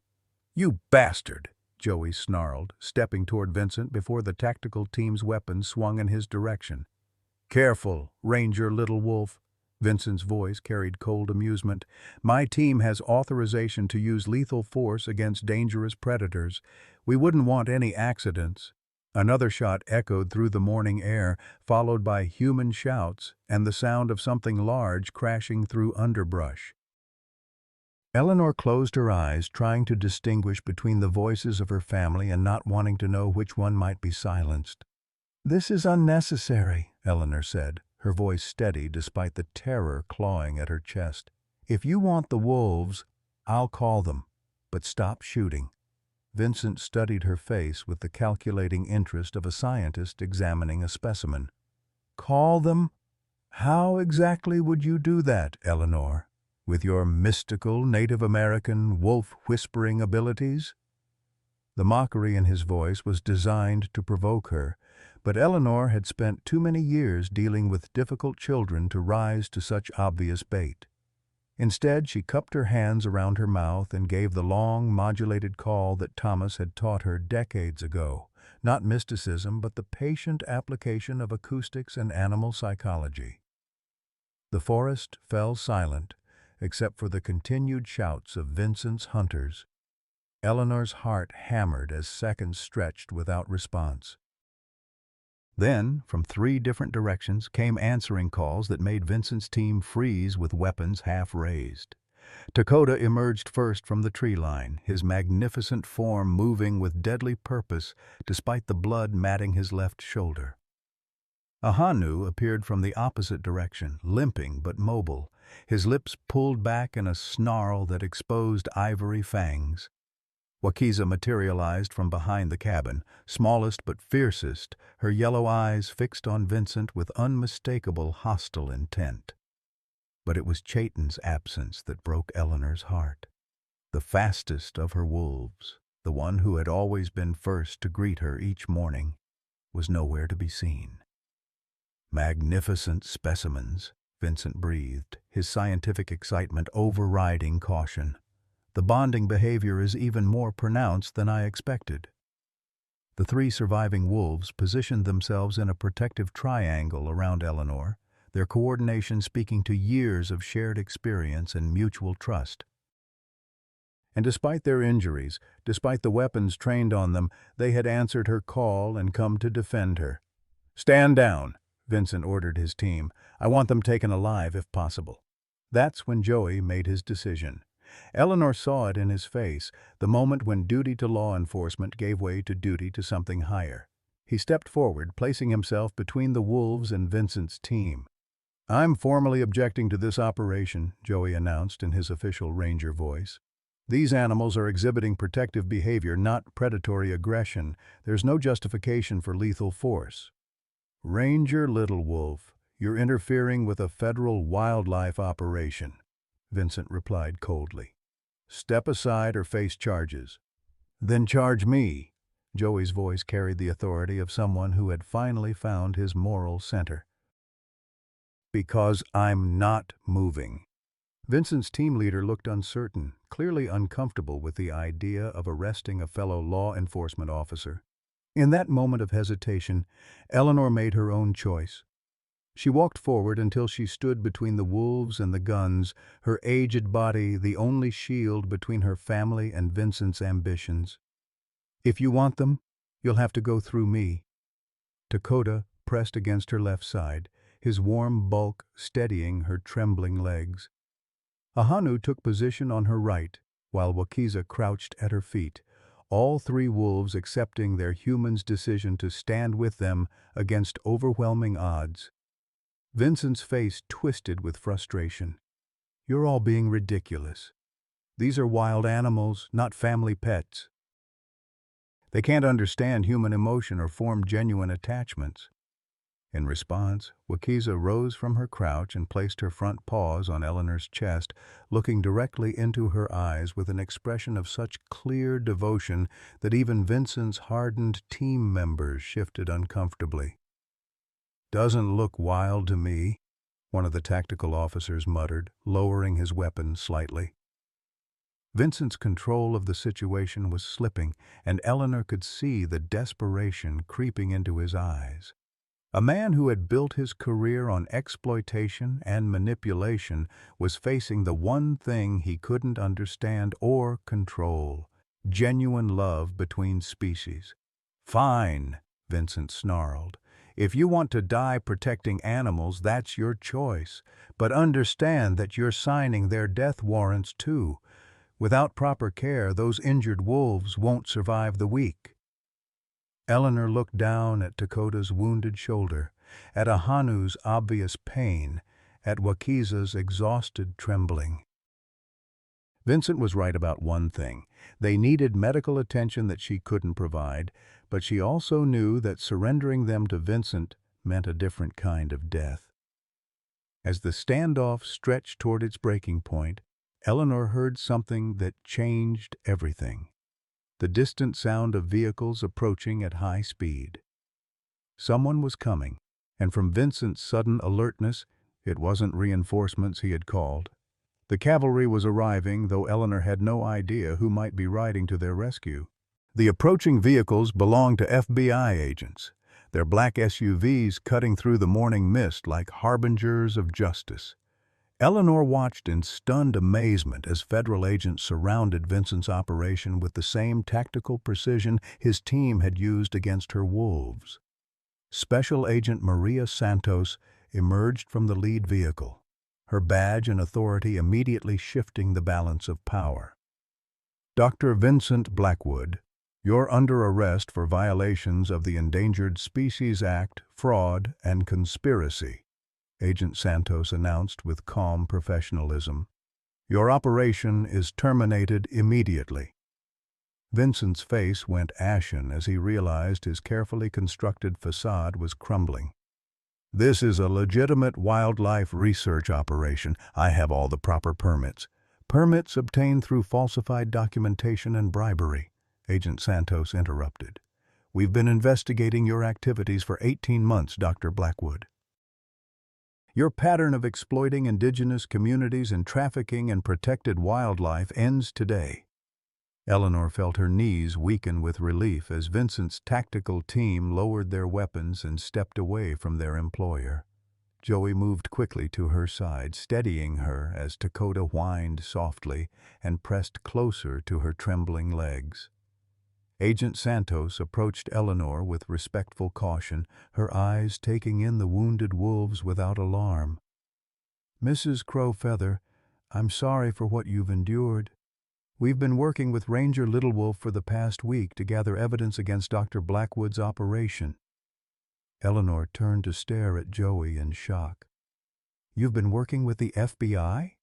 "You bastard!" Joey snarled, stepping toward Vincent before the tactical team's weapon swung in his direction. "Careful, Ranger Little Wolf." Vincent's voice carried cold amusement. "My team has authorization to use lethal force against dangerous predators. We wouldn't want any accidents." Another shot echoed through the morning air, followed by human shouts and the sound of something large crashing through underbrush. Eleanor closed her eyes, trying to distinguish between the voices of her family and not wanting to know which one might be silenced. "This is unnecessary," Eleanor said, her voice steady despite the terror clawing at her chest. "If you want the wolves, I'll call them, but stop shooting." Vincent studied her face with the calculating interest of a scientist examining a specimen. "Call them? How exactly would you do that, Eleanor? With your mystical Native American wolf-whispering abilities?" The mockery in his voice was designed to provoke her, but Eleanor had spent too many years dealing with difficult children to rise to such obvious bait. Instead, she cupped her hands around her mouth and gave the long, modulated call that Thomas had taught her decades ago. Not mysticism, but the patient application of acoustics and animal psychology. The forest fell silent, except for the continued shouts of Vincent's hunters. Eleanor's heart hammered as seconds stretched without response. Then, from 3 different directions, came answering calls that made Vincent's team freeze with weapons half raised. Dakota emerged first from the tree line, his magnificent form moving with deadly purpose despite the blood matting his left shoulder. Ahanu appeared from the opposite direction, limping but mobile, his lips pulled back in a snarl that exposed ivory fangs. Wakiza materialized from behind the cabin, smallest but fiercest, her yellow eyes fixed on Vincent with unmistakable hostile intent. But it was Chayton's absence that broke Eleanor's heart. The fastest of her wolves, the one who had always been first to greet her each morning, was nowhere to be seen. "Magnificent specimens," Vincent breathed, his scientific excitement overriding caution. "The bonding behavior is even more pronounced than I expected." The 3 surviving wolves positioned themselves in a protective triangle around Eleanor, their coordination speaking to years of shared experience and mutual trust. And despite their injuries, despite the weapons trained on them, they had answered her call and come to defend her. "Stand down," Vincent ordered his team. "I want them taken alive if possible." That's when Joey made his decision. Eleanor saw it in his face, the moment when duty to law enforcement gave way to duty to something higher. He stepped forward, placing himself between the wolves and Vincent's team. "I'm formally objecting to this operation," Joey announced in his official ranger voice. "These animals are exhibiting protective behavior, not predatory aggression. There's no justification for lethal force." "Ranger Little Wolf, you're interfering with a federal wildlife operation," Vincent replied coldly. "Step aside or face charges." "Then charge me." Joey's voice carried the authority of someone who had finally found his moral center. "Because I'm not moving." Vincent's team leader looked uncertain, clearly uncomfortable with the idea of arresting a fellow law enforcement officer. In that moment of hesitation, Eleanor made her own choice. She walked forward until she stood between the wolves and the guns, her aged body the only shield between her family and Vincent's ambitions. "If you want them, you'll have to go through me." Dakota pressed against her left side, his warm bulk steadying her trembling legs. Ahanu took position on her right, while Wakiza crouched at her feet, all 3 wolves accepting their human's decision to stand with them against overwhelming odds. Vincent's face twisted with frustration. "You're all being ridiculous. These are wild animals, not family pets. They can't understand human emotion or form genuine attachments." In response, Wakiza rose from her crouch and placed her front paws on Eleanor's chest, looking directly into her eyes with an expression of such clear devotion that even Vincent's hardened team members shifted uncomfortably. "Doesn't look wild to me," one of the tactical officers muttered, lowering his weapon slightly. Vincent's control of the situation was slipping, and Eleanor could see the desperation creeping into his eyes. A man who had built his career on exploitation and manipulation was facing the one thing he couldn't understand or control: genuine love between species. "Fine," Vincent snarled. "If you want to die protecting animals, that's your choice. But understand that you're signing their death warrants too. Without proper care, those injured wolves won't survive the week." Eleanor looked down at Dakota's wounded shoulder, at Ahanu's obvious pain, at Wakiza's exhausted trembling. Vincent was right about one thing. They needed medical attention that she couldn't provide, but she also knew that surrendering them to Vincent meant a different kind of death. As the standoff stretched toward its breaking point, Eleanor heard something that changed everything. The distant sound of vehicles approaching at high speed. Someone was coming, and from Vincent's sudden alertness, it wasn't reinforcements he had called. The cavalry was arriving, though Eleanor had no idea who might be riding to their rescue. The approaching vehicles belonged to FBI agents, their black SUVs cutting through the morning mist like harbingers of justice. Eleanor watched in stunned amazement as federal agents surrounded Vincent's operation with the same tactical precision his team had used against her wolves. Special Agent Maria Santos emerged from the lead vehicle, her badge and authority immediately shifting the balance of power. "Dr. Vincent Blackwood, you're under arrest for violations of the Endangered Species Act, fraud, and conspiracy," Agent Santos announced with calm professionalism. "Your operation is terminated immediately." Vincent's face went ashen as he realized his carefully constructed facade was crumbling. "This is a legitimate wildlife research operation. I have all the proper permits." "Permits obtained through falsified documentation and bribery," Agent Santos interrupted. "We've been investigating your activities for 18 months, Dr. Blackwood. Your pattern of exploiting indigenous communities and trafficking in protected wildlife ends today." Eleanor felt her knees weaken with relief as Vincent's tactical team lowered their weapons and stepped away from their employer. Joey moved quickly to her side, steadying her as Dakota whined softly and pressed closer to her trembling legs. Agent Santos approached Eleanor with respectful caution, her eyes taking in the wounded wolves without alarm. "Mrs. Crowfeather, I'm sorry for what you've endured. We've been working with Ranger Little Wolf for the past week to gather evidence against Dr. Blackwood's operation." Eleanor turned to stare at Joey in shock. "You've been working with the FBI?"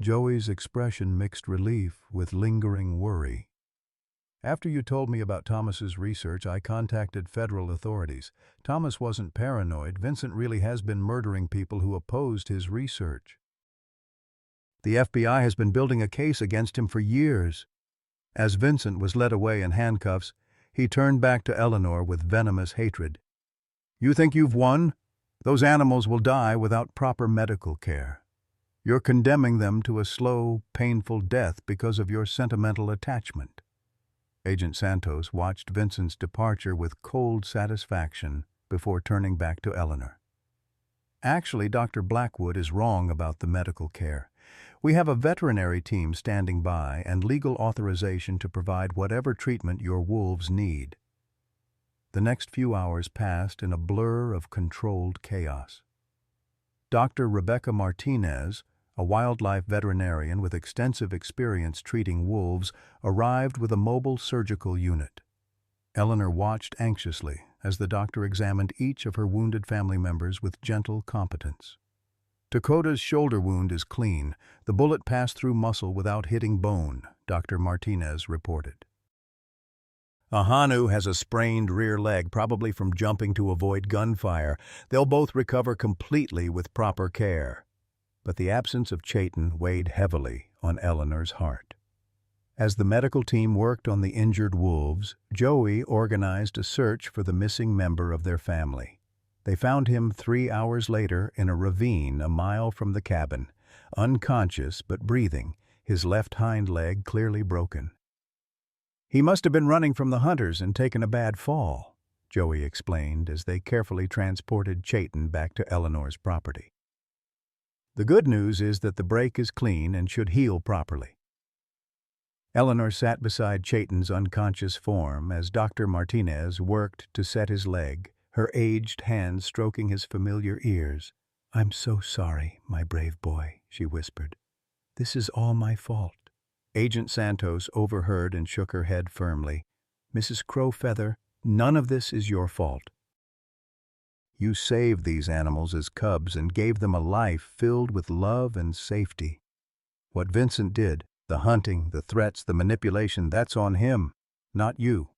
Joey's expression mixed relief with lingering worry. "After you told me about Thomas's research, I contacted federal authorities. Thomas wasn't paranoid. Vincent really has been murdering people who opposed his research. The FBI has been building a case against him for years." As Vincent was led away in handcuffs, he turned back to Eleanor with venomous hatred. "You think you've won? Those animals will die without proper medical care. You're condemning them to a slow, painful death because of your sentimental attachment." Agent Santos watched Vincent's departure with cold satisfaction before turning back to Eleanor. "Actually, Dr. Blackwood is wrong about the medical care. We have a veterinary team standing by and legal authorization to provide whatever treatment your wolves need." The next few hours passed in a blur of controlled chaos. Dr. Rebecca Martinez, a wildlife veterinarian with extensive experience treating wolves, arrived with a mobile surgical unit. Eleanor watched anxiously as the doctor examined each of her wounded family members with gentle competence. "Dakota's shoulder wound is clean. The bullet passed through muscle without hitting bone," Dr. Martinez reported. "Ahanu has a sprained rear leg, probably from jumping to avoid gunfire. They'll both recover completely with proper care." But the absence of Chayton weighed heavily on Eleanor's heart. As the medical team worked on the injured wolves, Joey organized a search for the missing member of their family. They found him 3 hours later in a ravine a mile from the cabin, unconscious but breathing, his left hind leg clearly broken. "He must have been running from the hunters and taken a bad fall," Joey explained as they carefully transported Chayton back to Eleanor's property. "The good news is that the break is clean and should heal properly." Eleanor sat beside Chayton's unconscious form as Dr. Martinez worked to set his leg, her aged hands stroking his familiar ears. "I'm so sorry, my brave boy," she whispered. "This is all my fault." Agent Santos overheard and shook her head firmly. "Mrs. Crowfeather, none of this is your fault. You saved these animals as cubs and gave them a life filled with love and safety. What Vincent did The hunting, the threats, the manipulation, that's on him, not you.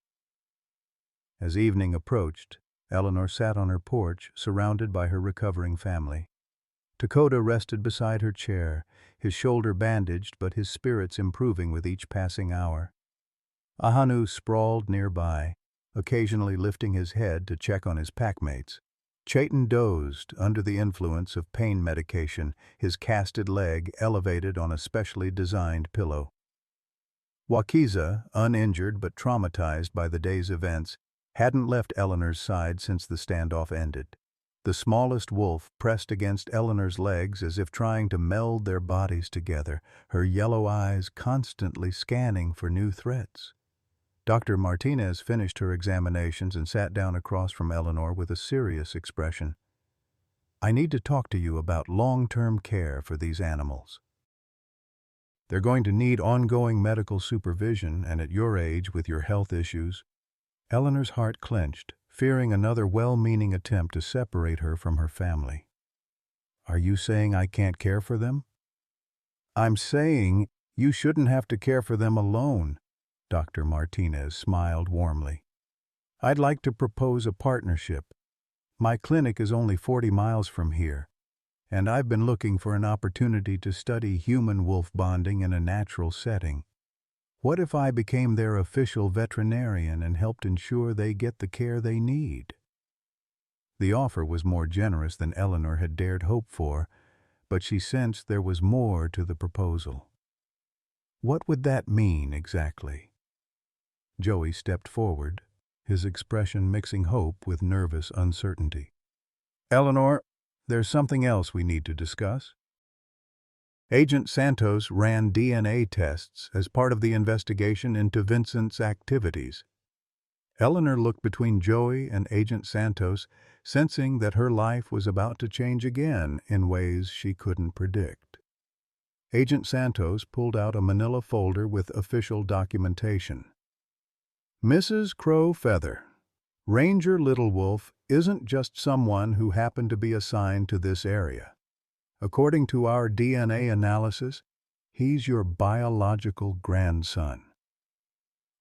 As evening approached, Eleanor sat on her porch, surrounded by her recovering family. Dakota rested beside her chair, his shoulder bandaged but his spirits improving with each passing hour. Ahanu sprawled nearby, occasionally lifting his head to check on his packmates. Chaitan dozed under the influence of pain medication, his casted leg elevated on a specially designed pillow. Wakiza, uninjured but traumatized by the day's events, hadn't left Eleanor's side since the standoff ended. The smallest wolf pressed against Eleanor's legs as if trying to meld their bodies together, her yellow eyes constantly scanning for new threats. Dr. Martinez finished her examinations and sat down across from Eleanor with a serious expression. "I need to talk to you about long-term care for these animals. They're going to need ongoing medical supervision, and at your age, with your health issues." Eleanor's heart clenched, fearing another well-meaning attempt to separate her from her family. "Are you saying I can't care for them?" "I'm saying you shouldn't have to care for them alone." Dr. Martinez smiled warmly. "I'd like to propose a partnership. My clinic is only 40 miles from here, and I've been looking for an opportunity to study human-wolf bonding in a natural setting. What if I became their official veterinarian and helped ensure they get the care they need?" The offer was more generous than Eleanor had dared hope for, but she sensed there was more to the proposal. What would that mean exactly? Joey stepped forward, his expression mixing hope with nervous uncertainty. "Eleanor, there's something else we need to discuss." Agent Santos ran DNA tests as part of the investigation into Vincent's activities. Eleanor looked between Joey and Agent Santos, sensing that her life was about to change again in ways she couldn't predict. Agent Santos pulled out a manila folder with official documentation. "Mrs. Crow Feather, Ranger Little Wolf isn't just someone who happened to be assigned to this area. According to our DNA analysis, he's your biological grandson."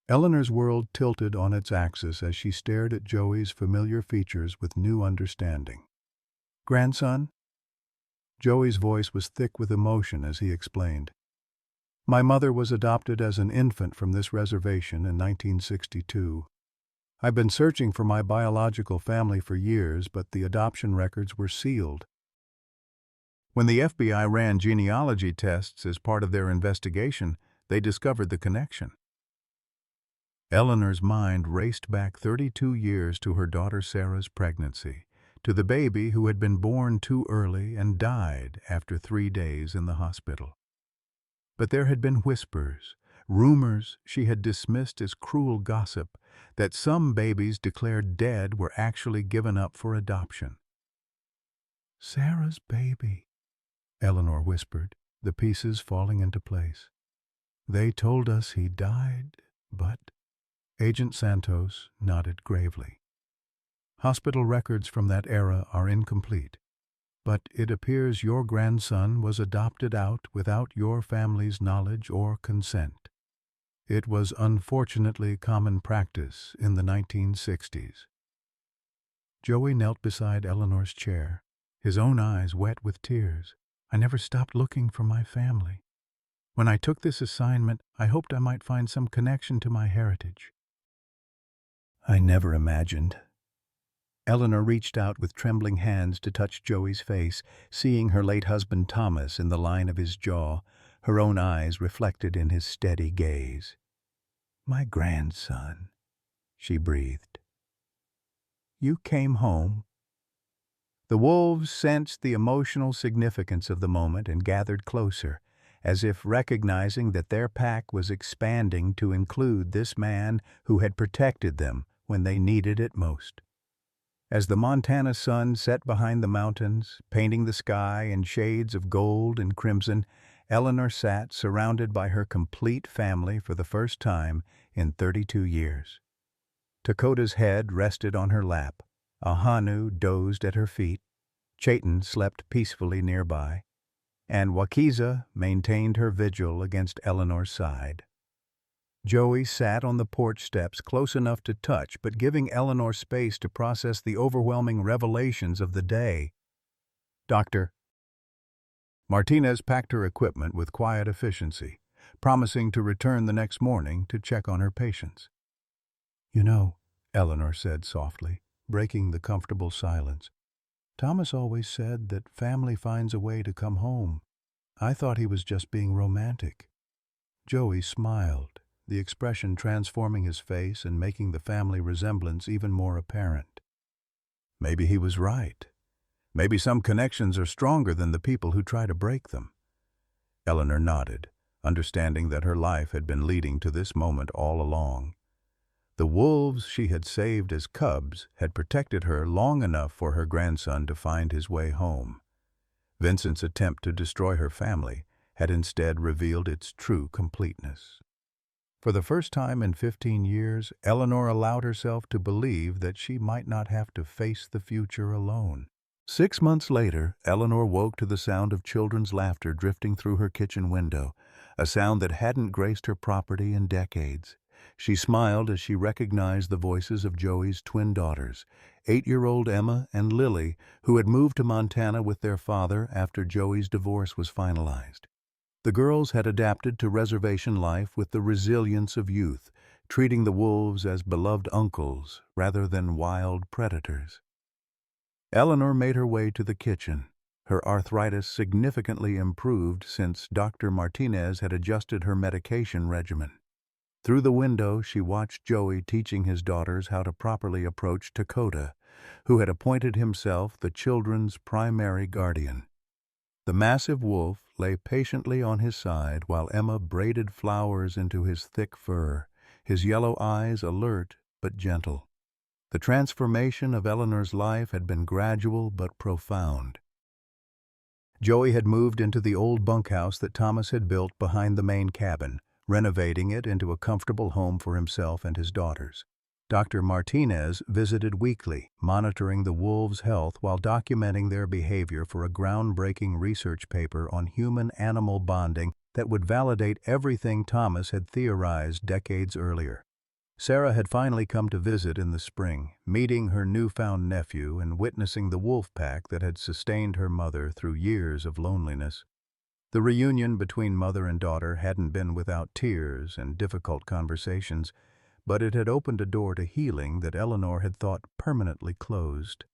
Eleanor's world tilted on its axis as she stared at Joey's familiar features with new understanding. "Grandson?" Joey's voice was thick with emotion as he explained. "My mother was adopted as an infant from this reservation in 1962. I've been searching for my biological family for years, but the adoption records were sealed. When the FBI ran genealogy tests as part of their investigation, they discovered the connection." Eleanor's mind raced back 32 years to her daughter Sarah's pregnancy, to the baby who had been born too early and died after 3 days in the hospital. But there had been whispers, rumors she had dismissed as cruel gossip, that some babies declared dead were actually given up for adoption. "Sarah's baby," Eleanor whispered, the pieces falling into place. "They told us he died, but—" Agent Santos nodded gravely. "Hospital records from that era are incomplete, but it appears your grandson was adopted out without your family's knowledge or consent. It was unfortunately common practice in the 1960s. Joey knelt beside Eleanor's chair, his own eyes wet with tears. "I never stopped looking for my family. When I took this assignment, I hoped I might find some connection to my heritage. I never imagined." Eleanor reached out with trembling hands to touch Joey's face, seeing her late husband Thomas in the line of his jaw, her own eyes reflected in his steady gaze. "My grandson," she breathed. "You came home." The wolves sensed the emotional significance of the moment and gathered closer, as if recognizing that their pack was expanding to include this man who had protected them when they needed it most. As the Montana sun set behind the mountains, painting the sky in shades of gold and crimson, Eleanor sat surrounded by her complete family for the first time in 32 years. Dakota's head rested on her lap. Ahanu dozed at her feet. Chaitan slept peacefully nearby. and Wakiza maintained her vigil against Eleanor's side. Joey sat on the porch steps close enough to touch, but giving Eleanor space to process the overwhelming revelations of the day. Dr. Martinez packed her equipment with quiet efficiency, promising to return the next morning to check on her patients. "You know," Eleanor said softly, breaking the comfortable silence, "Thomas always said that family finds a way to come home. I thought he was just being romantic." Joey smiled, the expression transforming his face and making the family resemblance even more apparent. "Maybe he was right. Maybe some connections are stronger than the people who try to break them." Eleanor nodded, understanding that her life had been leading to this moment all along. The wolves she had saved as cubs had protected her long enough for her grandson to find his way home. Vincent's attempt to destroy her family had instead revealed its true completeness. For the first time in 15 years, Eleanor allowed herself to believe that she might not have to face the future alone. 6 months later, Eleanor woke to the sound of children's laughter drifting through her kitchen window, a sound that hadn't graced her property in decades. She smiled as she recognized the voices of Joey's twin daughters, 8-year-old Emma and Lily, who had moved to Montana with their father after Joey's divorce was finalized. The girls had adapted to reservation life with the resilience of youth, treating the wolves as beloved uncles rather than wild predators. Eleanor made her way to the kitchen. Her arthritis significantly improved since Dr. Martinez had adjusted her medication regimen. Through the window, she watched Joey teaching his daughters how to properly approach Dakota, who had appointed himself the children's primary guardian. The massive wolf lay patiently on his side while Emma braided flowers into his thick fur, his yellow eyes alert but gentle. The transformation of Eleanor's life had been gradual but profound. Joey had moved into the old bunkhouse that Thomas had built behind the main cabin, renovating it into a comfortable home for himself and his daughters. Dr. Martinez visited weekly, monitoring the wolves' health while documenting their behavior for a groundbreaking research paper on human-animal bonding that would validate everything Thomas had theorized decades earlier. Sarah had finally come to visit in the spring, meeting her newfound nephew and witnessing the wolf pack that had sustained her mother through years of loneliness. The reunion between mother and daughter hadn't been without tears and difficult conversations, but it had opened a door to healing that Eleanor had thought permanently closed.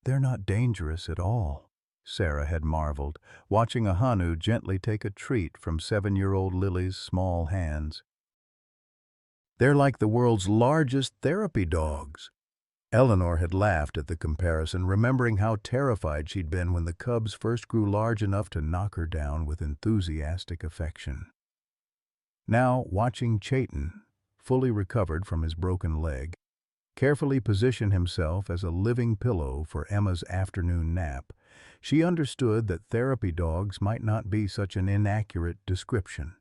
"They're not dangerous at all," Sarah had marveled, watching Ahanu gently take a treat from 7-year-old Lily's small hands. "They're like the world's largest therapy dogs." Eleanor had laughed at the comparison, remembering how terrified she'd been when the cubs first grew large enough to knock her down with enthusiastic affection. Now, watching Chayton, fully recovered from his broken leg, carefully position himself as a living pillow for Emma's afternoon nap, she understood that therapy dogs might not be such an inaccurate description.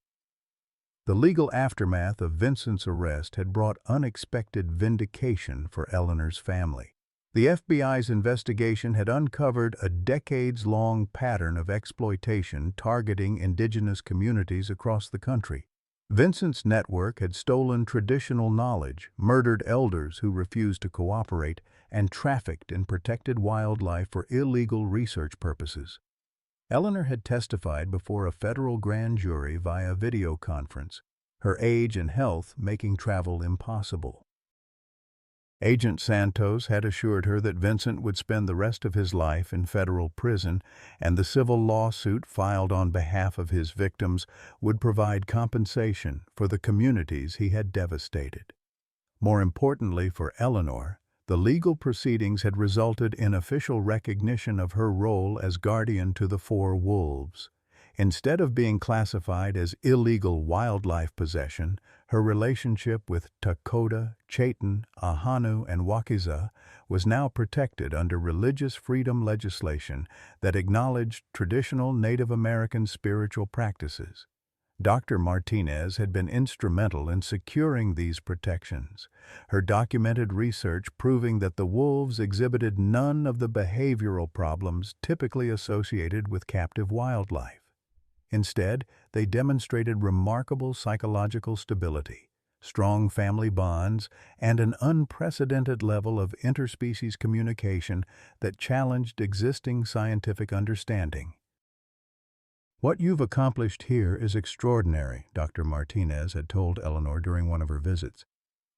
The legal aftermath of Vincent's arrest had brought unexpected vindication for Eleanor's family. The FBI's investigation had uncovered a decades-long pattern of exploitation targeting indigenous communities across the country. Vincent's network had stolen traditional knowledge, murdered elders who refused to cooperate, and trafficked in protected wildlife for illegal research purposes. Eleanor had testified before a federal grand jury via video conference, her age and health making travel impossible. Agent Santos had assured her that Vincent would spend the rest of his life in federal prison, and the civil lawsuit filed on behalf of his victims would provide compensation for the communities he had devastated. More importantly for Eleanor, the legal proceedings had resulted in official recognition of her role as guardian to the 4 wolves. Instead of being classified as illegal wildlife possession, her relationship with Dakota, Chayton, Ahanu, and Wakiza was now protected under religious freedom legislation that acknowledged traditional Native American spiritual practices. Dr. Martinez had been instrumental in securing these protections, her documented research proving that the wolves exhibited none of the behavioral problems typically associated with captive wildlife. Instead, they demonstrated remarkable psychological stability, strong family bonds, and an unprecedented level of interspecies communication that challenged existing scientific understanding. "What you've accomplished here is extraordinary," Dr. Martinez had told Eleanor during one of her visits.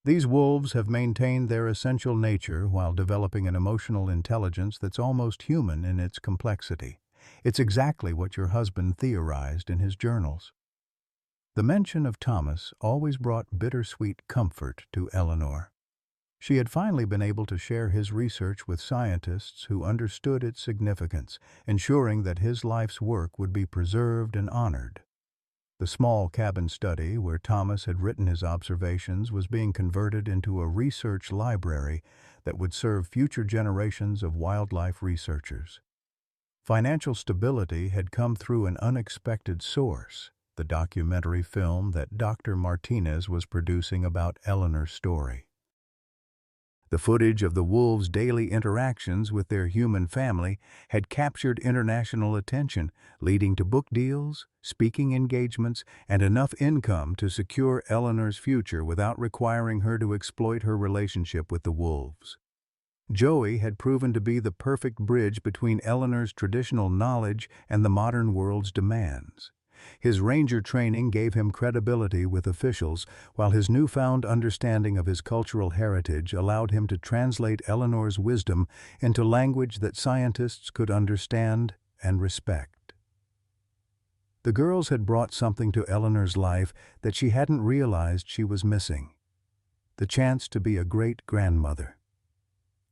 "These wolves have maintained their essential nature while developing an emotional intelligence that's almost human in its complexity. It's exactly what your husband theorized in his journals." The mention of Thomas always brought bittersweet comfort to Eleanor. She had finally been able to share his research with scientists who understood its significance, ensuring that his life's work would be preserved and honored. The small cabin study where Thomas had written his observations was being converted into a research library that would serve future generations of wildlife researchers. Financial stability had come through an unexpected source, the documentary film that Dr. Martinez was producing about Eleanor's story. The footage of the wolves' daily interactions with their human family had captured international attention, leading to book deals, speaking engagements, and enough income to secure Eleanor's future without requiring her to exploit her relationship with the wolves. Joey had proven to be the perfect bridge between Eleanor's traditional knowledge and the modern world's demands. His ranger training gave him credibility with officials, while his newfound understanding of his cultural heritage allowed him to translate Eleanor's wisdom into language that scientists could understand and respect. The girls had brought something to Eleanor's life that she hadn't realized she was missing: the chance to be a great-grandmother.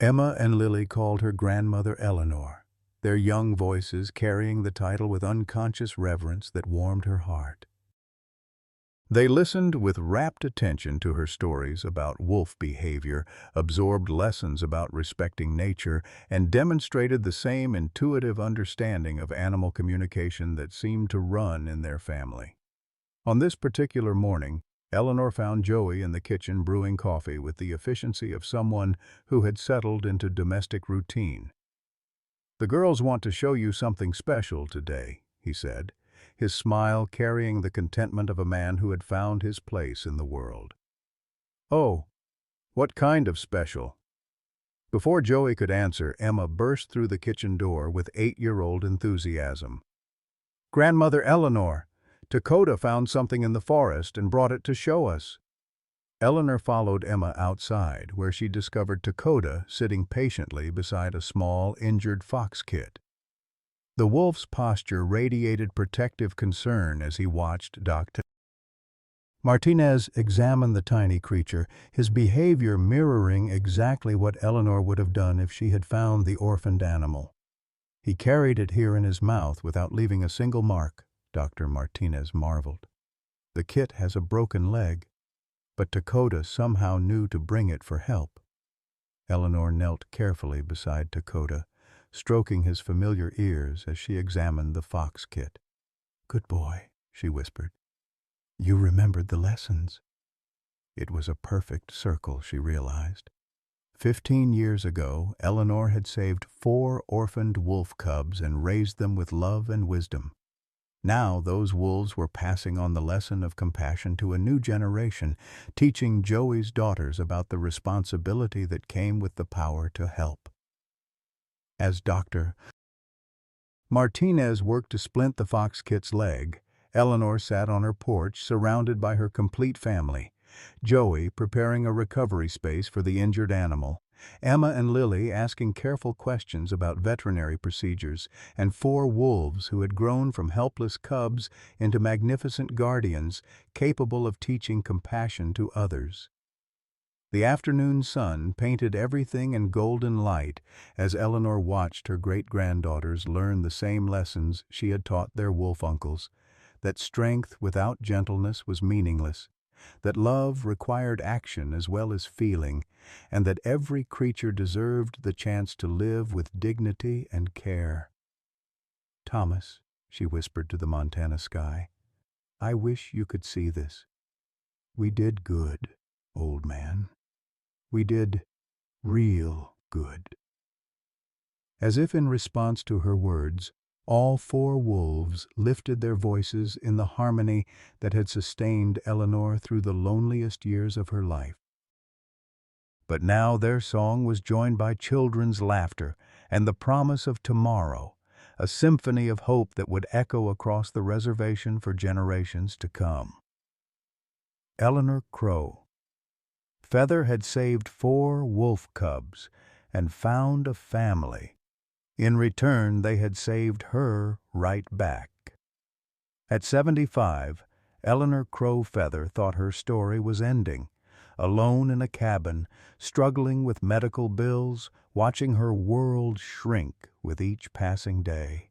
Emma and Lily called her grandmother Eleanor, their young voices carrying the title with unconscious reverence that warmed her heart. They listened with rapt attention to her stories about wolf behavior, absorbed lessons about respecting nature, and demonstrated the same intuitive understanding of animal communication that seemed to run in their family. On this particular morning, Eleanor found Joey in the kitchen brewing coffee with the efficiency of someone who had settled into domestic routine. "The girls want to show you something special today," he said, his smile carrying the contentment of a man who had found his place in the world. "Oh, what kind of special?" Before Joey could answer, Emma burst through the kitchen door with 8-year-old enthusiasm. "Grandmother Eleanor, Dakota found something in the forest and brought it to show us." Eleanor followed Emma outside, where she discovered Dakota sitting patiently beside a small, injured fox kit. The wolf's posture radiated protective concern as he watched Dr. Martinez examine the tiny creature, his behavior mirroring exactly what Eleanor would have done if she had found the orphaned animal. "He carried it here in his mouth without leaving a single mark," Dr. Martinez marveled. "The kit has a broken leg, but Dakota somehow knew to bring it for help." Eleanor knelt carefully beside Dakota, stroking his familiar ears as she examined the fox kit. "Good boy," she whispered. "You remembered the lessons." It was a perfect circle, she realized. 15 years ago, Eleanor had saved 4 orphaned wolf cubs and raised them with love and wisdom. Now those wolves were passing on the lesson of compassion to a new generation, teaching Joey's daughters about the responsibility that came with the power to help. As Dr. Martinez worked to splint the fox kit's leg, Eleanor sat on her porch surrounded by her complete family: Joey preparing a recovery space for the injured animal, Emma and Lily asking careful questions about veterinary procedures, and 4 wolves who had grown from helpless cubs into magnificent guardians capable of teaching compassion to others. The afternoon sun painted everything in golden light as Eleanor watched her great-granddaughters learn the same lessons she had taught their wolf uncles: that strength without gentleness was meaningless, that love required action as well as feeling, and that every creature deserved the chance to live with dignity and care. "Thomas," she whispered to the Montana sky, I wish you could see this. We did good, old man. We did real good." As if in response to her words, all four wolves lifted their voices in the harmony that had sustained Eleanor through the loneliest years of her life. But now their song was joined by children's laughter and the promise of tomorrow, a symphony of hope that would echo across the reservation for generations to come. Eleanor Crow. Feather had saved 4 wolf cubs and found a family. In return, they had saved her right back. At 75, Eleanor Crow Feather thought her story was ending. Alone in a cabin, struggling with medical bills, watching her world shrink with each passing day.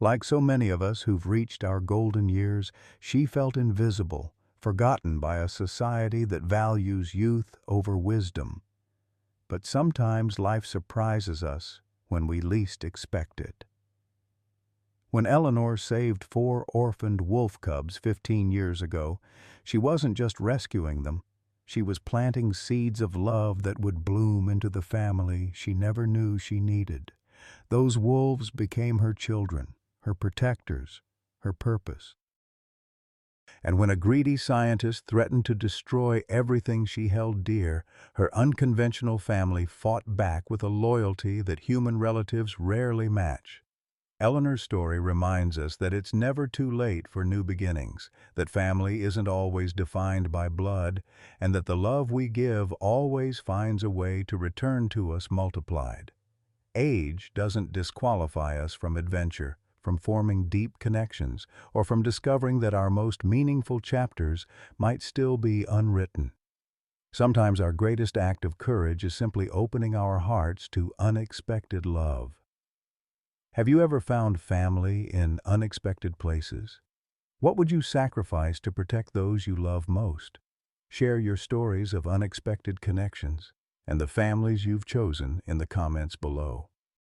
Like so many of us who've reached our golden years, she felt invisible, forgotten by a society that values youth over wisdom. But sometimes life surprises us when we least expect it. When Eleanor saved 4 orphaned wolf cubs 15 years ago, she wasn't just rescuing them. She was planting seeds of love that would bloom into the family she never knew she needed. Those wolves became her children, her protectors, her purpose. And when a greedy scientist threatened to destroy everything she held dear, her unconventional family fought back with a loyalty that human relatives rarely match. Eleanor's story reminds us that it's never too late for new beginnings, that family isn't always defined by blood, and that the love we give always finds a way to return to us multiplied. Age doesn't disqualify us from adventure, from forming deep connections, or from discovering that our most meaningful chapters might still be unwritten. Sometimes our greatest act of courage is simply opening our hearts to unexpected love. Have you ever found family in unexpected places? What would you sacrifice to protect those you love most? Share your stories of unexpected connections and the families you've chosen in the comments below.